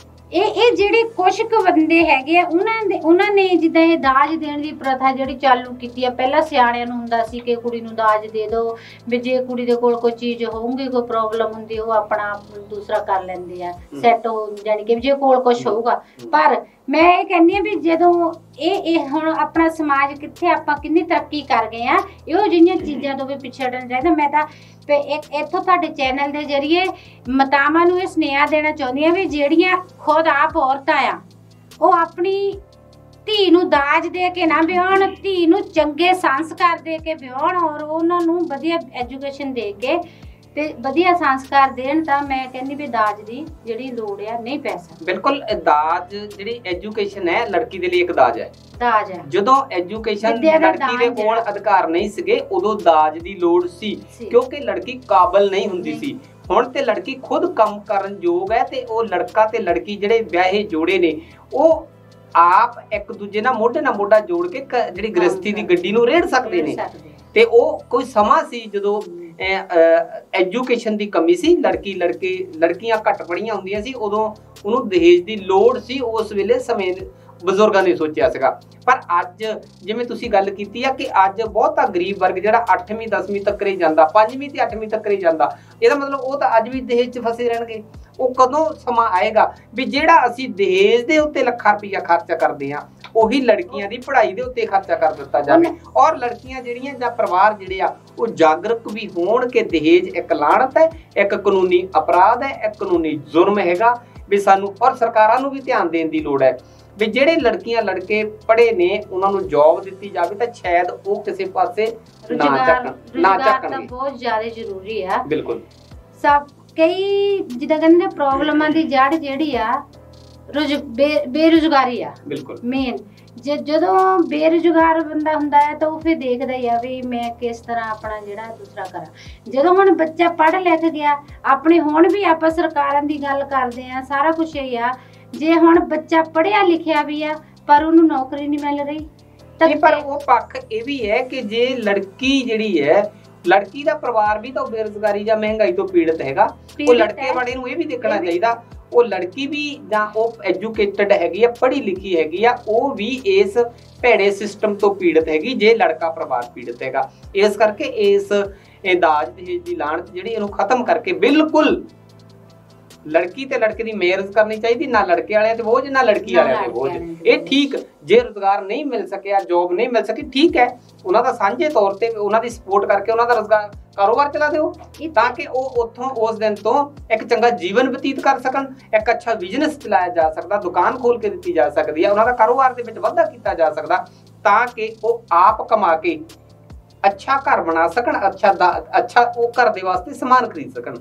ਇਹ ਜਿਹੜੇ ਕੁਛ ਕੁ ਬੰਦੇ ਹੈਗੇ ਆ ਉਹਨਾਂ ਨੇ ਜਿੱਦਾਂ ਇਹ ਦਾਜ ਦੇਣ ਦੀ ਪ੍ਰਥਾ ਜਿਹੜੀ ਚਾਲੂ ਕੀਤੀ ਆ। ਪਹਿਲਾਂ ਸਿਆਣਿਆਂ ਨੂੰ ਹੁੰਦਾ ਸੀ ਕਿ ਕੁੜੀ ਨੂੰ ਦਾਜ ਦੇ ਦਿਓ ਵੀ ਜੇ ਕੁੜੀ ਦੇ ਕੋਲ ਕੋਈ ਚੀਜ਼ ਹੋਊਗੀ ਕੋਈ ਪ੍ਰੋਬਲਮ ਹੁੰਦੀ ਉਹ ਆਪਣਾ ਦੂਸਰਾ ਕਰ ਲੈਂਦੇ ਆ ਸੈੱਟ ਹੋ ਜਾਣੀ ਕਿ ਜੇ ਕੋਲ ਕੁਛ ਹੋਊਗਾ। ਪਰ ਮੈਂ ਇਹ ਕਹਿੰਦੀ ਆ ਵੀ ਜਦੋਂ ਇਹ ਹੁਣ ਆਪਣਾ ਸਮਾਜ ਕਿੱਥੇ ਆਪਾਂ ਕਿੰਨੀ ਤਰੱਕੀ ਕਰ ਗਏ ਆ, ਇਹੋ ਜਿਹੀਆਂ ਚੀਜ਼ਾਂ ਤੋਂ ਵੀ ਪਿੱਛੇ ਹਟਣਾ ਚਾਹੀਦਾ। ਮੈਂ ਤਾਂ ਇੱਥੋਂ ਤੁਹਾਡੇ ਚੈਨਲ ਦੇ ਜ਼ਰੀਏ ਮਾਤਾਵਾਂ ਨੂੰ ਇਹ ਸੁਨੇਹਾ ਦੇਣਾ ਚਾਹੁੰਦੀ ਆ ਵੀ ਜਿਹੜੀਆਂ ਖੁਦ ਆਪ ਔਰਤਾਂ ਆ ਉਹ ਆਪਣੀ ਧੀ ਨੂੰ ਦਾਜ ਦੇ ਕੇ ਨਾ ਵਿਆਹਣ, ਧੀ ਨੂੰ ਚੰਗੇ ਸੰਸਕਾਰ ਦੇ ਕੇ ਵਿਆਹਣ ਔਰ ਉਹਨਾਂ ਨੂੰ ਵਧੀਆ ਐਜੂਕੇਸ਼ਨ ਦੇ ਕੇ ਤੇ ਵਧੀਆ ਸੰਸਕਾਰ ਦੇਣ ਤਾਂ ਮੈਂ ਕਹਿੰਦੀ ਵੀ ਦਾਜ ਦੀ ਜਿਹੜੀ ਲੋੜ ਆ ਨਹੀਂ ਪੈ ਸਕਦੀ। ਬਿਲਕੁਲ, ਦਾਜ ਜਿਹੜੀ ਐਜੂਕੇਸ਼ਨ ਹੈ ਲੜਕੀ ਦੇ ਲਈ ਇੱਕ ਦਾਜ ਹੈ। ਦਾਜ ਹੈ। ਜਦੋਂ ਐਜੂਕੇਸ਼ਨ ਲੜਕੀ ਦੇ ਕੋਲ ਅਧਿਕਾਰ ਨਹੀਂ ਸੀਗੇ ਉਦੋਂ ਦਾਜ ਦੀ ਲੋੜ ਸੀ, ਕਿਉਂਕਿ ਲੜਕੀ ਕਾਬਲ ਨਹੀਂ ਹੁੰਦੀ ਸੀ। ਹੁਣ ਤੇ ਲੜਕੀ ਖੁਦ ਕੰਮ ਕਰਨ ਯੋਗ ਹੈ ਤੇ ਉਹ ਲੜਕਾ ਤੇ ਲੜਕੀ ਜਿਹੜੇ ਵਿਆਹੇ ਜੋੜੇ ਨੇ ਉਹ ਆਪ ਇੱਕ ਦੂਜੇ ਨਾਲ ਮੋਢਾ ਜੋੜ ਕੇ ਜਿਹੜੀ ਗ੍ਰਸਤੀ ਦੀ ਗੱਡੀ ਨੂੰ ਰੇੜ ਸਕਦੇ ਨੇ। ਤੇ ਉਹ ਕੋਈ ਸਮਾਂ ਸੀ ਜਦੋਂ ਐਜੂਕੇਸ਼ਨ ਦੀ ਕਮੀ ਸੀ, ਲੜਕੀਆਂ ਘੱਟ ਪੜ੍ਹੀਆਂ ਹੁੰਦੀਆਂ ਸੀ, ਉਦੋਂ ਉਹਨੂੰ ਦਹੇਜ ਦੀ ਲੋੜ ਸੀ। ਉਸ ਵੇਲੇ ਸਮੇਂ ਬਜ਼ੁਰਗਾਂ ਨੇ ਸੋਚਿਆ ਸੀਗਾ। ਪਰ ਅੱਜ ਜਿਵੇਂ ਤੁਸੀਂ ਗੱਲ ਕੀਤੀ ਆ ਕਿ ਅੱਜ ਬਹੁਤਾ ਗਰੀਬ ਵਰਗ ਜਿਹੜਾ 8ਵੀਂ 10ਵੀਂ ਤੱਕ ਹੀ ਜਾਂਦਾ, 5ਵੀਂ ਤੇ 8ਵੀਂ ਤੱਕ ਹੀ ਜਾਂਦਾ, ਇਹਦਾ ਮਤਲਬ ਉਹ ਤਾਂ ਅੱਜ ਵੀ ਦਹੇਜ 'ਚ ਫਸੇ ਰਹਿਣਗੇ। ਉਹ ਕਦੋਂ ਸਮਾਂ ਆਏਗਾ ਵੀ ਜਿਹੜਾ ਅਸੀਂ ਦਹੇਜ ਦੇ ਉੱਤੇ ਲੱਖਾਂ ਰੁਪਈਆ ਖਰਚਾ ਕਰਦੇ ਆ ਉਹੀ ਲੜਕੀਆਂ ਦੀ ਪੜ੍ਹਾਈ ਦੇ ਉੱਤੇ ਖਰਚਾ ਕਰ ਦਿੱਤਾ ਜਾਵੇ, ਔਰ ਲੜਕੀਆਂ ਜਿਹੜੀਆਂ ਜਾਂ ਪਰਿਵਾਰ ਜਿਹੜੇ ਆ ਉਹ ਜਾਗਰੂਕ ਵੀ ਹੋਣ ਕਿ ਦਹੇਜ ਇੱਕ ਲਾਹਨਤ ਹੈ, ਇੱਕ ਕਾਨੂੰਨੀ ਅਪਰਾਧ ਹੈ, ਇੱਕ ਕਾਨੂੰਨੀ ਜ਼ੁਰਮ ਹੈਗਾ ਵੀ ਸਾਨੂੰ। ਔਰ ਸਰਕਾਰਾਂ ਨੂੰ ਵੀ ਧਿਆਨ ਦੇਣ ਦੀ ਲੋੜ ਹੈ ਵੀ ਜਿਹੜੇ ਲੜਕੀਆਂ ਲੜਕੇ ਪੜ੍ਹੇ ਨੇ ਉਹਨਾਂ ਨੂੰ ਜੌਬ ਦਿੱਤੀ ਜਾਵੇ ਤਾਂ ਸ਼ਾਇਦ ਉਹ ਕਿਸੇ ਪਾਸੇ ਨਾ ਚੱਕਣਗੇ। ਬਹੁਤ ਜ਼ਿਆਦਾ ਜ਼ਰੂਰੀ ਆ। ਬਿਲਕੁਲ। ਸਭ ਕਈ ਜਿੱਦਾਂ ਕਹਿੰਦੇ ਪ੍ਰੋਬਲਮਾਂ ਦੀ ਜੜ ਜਿਹੜੀ ਆ ਬੇਰੁਜ਼ਗਾਰੀ ਆ। ਬਿਲਕੁਲ ਮੇਨ ਜਦੋਂ ਬੇਰੁਜ਼ਗਾਰ ਬੰਦਾ ਹੁੰਦਾ ਹੈ ਤਾਂ ਉਹ ਫਿਰ ਦੇਖਦਾ ਹੀ ਆ ਵੀ ਮੈਂ ਕਿਸ ਤਰ੍ਹਾਂ ਆਪਣਾ ਜਿਹੜਾ ਦੂਸਰਾ ਕਰਾਂ। ਜਦੋਂ ਹੁਣ ਬੱਚਾ ਪੜ੍ਹ ਲਿਖ ਗਿਆ ਆਪਣੇ, ਹੁਣ ਵੀ ਆਪਾਂ ਸਰਕਾਰਾਂ ਦੀ ਗੱਲ ਕਰਦੇ ਆ, ਸਾਰਾ ਕੁਝ ਹੀ ਆ, ਜੇ ਹੁਣ ਬੱਚਾ ਪੜ੍ਹਿਆ ਲਿਖਿਆ ਵੀ ਆ ਪਰ ਉਹਨੂੰ ਨੌਕਰੀ ਨਹੀਂ ਮਿਲ ਰਹੀ ਤਾਂ ਪਰ ਉਹ ਪੱਖ ਇਹ ਵੀ ਹੈ ਕਿ ਜੇ ਲੜਕੀ ਜਿਹੜੀ ਹੈ, ਲੜਕੀ ਦਾ ਪਰਿਵਾਰ ਵੀ ਤਾਂ ਬੇਰੁਜ਼ਗਾਰੀ ਜਾਂ ਮਹਿੰਗਾਈ ਤੋਂ ਪੀੜਤ ਹੈਗਾ, ਉਹ ਲੜਕੇ ਵਾਲੇ ਨੂੰ ਇਹ ਵੀ ਦੇਖਣਾ ਚਾਹੀਦਾ ਉਹ ਲੜਕੀ ਵੀ ਜਾਂ ਉਹ ਐਜੂਕੇਟਡ ਹੈਗੀ ਆ, ਪੜ੍ਹੀ ਲਿਖੀ ਹੈਗੀ ਆ, ਉਹ ਵੀ ਇਸ ਭੈੜੇ ਸਿਸਟਮ ਤੋਂ ਪੀੜਤ ਹੈਗੀ ਜੇ ਲੜਕਾ ਪਰਿਵਾਰ ਪੀੜਤ ਹੈਗਾ। ਇਸ ਕਰਕੇ ਇਸ ਦਾਜ ਦਹੇਜ ਦੀ ਲਾਹਨਤ ਜਿਹੜੀ ਇਹਨੂੰ ਖਤਮ ਕਰਕੇ ਬਿਲਕੁਲ ਲੜਕੀ ਤੇ ਲੜਕੇ ਦੀ ਮੈਰਿਜ ਕਰਨੀ ਚਾਹੀਦੀ, ਨਾ ਲੜਕੇ ਵਾਲਿਆਂ ਤੇ ਬੋਝ ਨਾ ਲੜਕੀ ਵਾਲਿਆਂ ਤੇ ਬੋਝ। ਇਹ ਠੀਕ, ਜੇ ਰੁਜ਼ਗਾਰ ਨਹੀਂ ਮਿਲ ਸਕਿਆ, ਜੋਬ ਨਹੀਂ ਮਿਲ ਸਕੀ, ਠੀਕ ਹੈ, ਉਹਨਾਂ ਦਾ ਸਾਂਝੇ ਤੌਰ ਤੇ ਉਹਨਾਂ ਦੀ ਸਪੋਰਟ ਕਰਕੇ ਉਹਨਾਂ ਦਾ ਰੁਜ਼ਗਾਰ ਕਾਰੋਬਾਰ ਚਲਾ ਦਿਓ ਤਾਂ ਕਿ ਉਹ ਉੱਥੋਂ ਉਸ ਦਿਨ ਤੋਂ ਇੱਕ ਚੰਗਾ ਜੀਵਨ ਬਤੀਤ ਕਰ ਸਕਣ, ਇੱਕ ਅੱਛਾ ਬਿਜ਼ਨਸ ਚਲਾਇਆ ਜਾ ਸਕਦਾ, ਦੁਕਾਨ ਖੋਲ ਕੇ ਦਿੱਤੀ ਜਾ ਸਕਦੀ ਹੈ, ਉਹਨਾਂ ਦਾ ਕਾਰੋਬਾਰ ਦੇ ਵਿੱਚ ਵਾਧਾ ਕੀਤਾ ਜਾ ਸਕਦਾ ਤਾਂ ਕਿ ਉਹ ਆਪ ਕਮਾ ਕੇ ਅੱਛਾ ਘਰ ਬਣਾ ਸਕਣ, ਅੱਛਾ ਉਹ ਘਰ ਦੇ ਵਾਸਤੇ ਸਮਾਨ ਖਰੀਦ ਸਕਣ।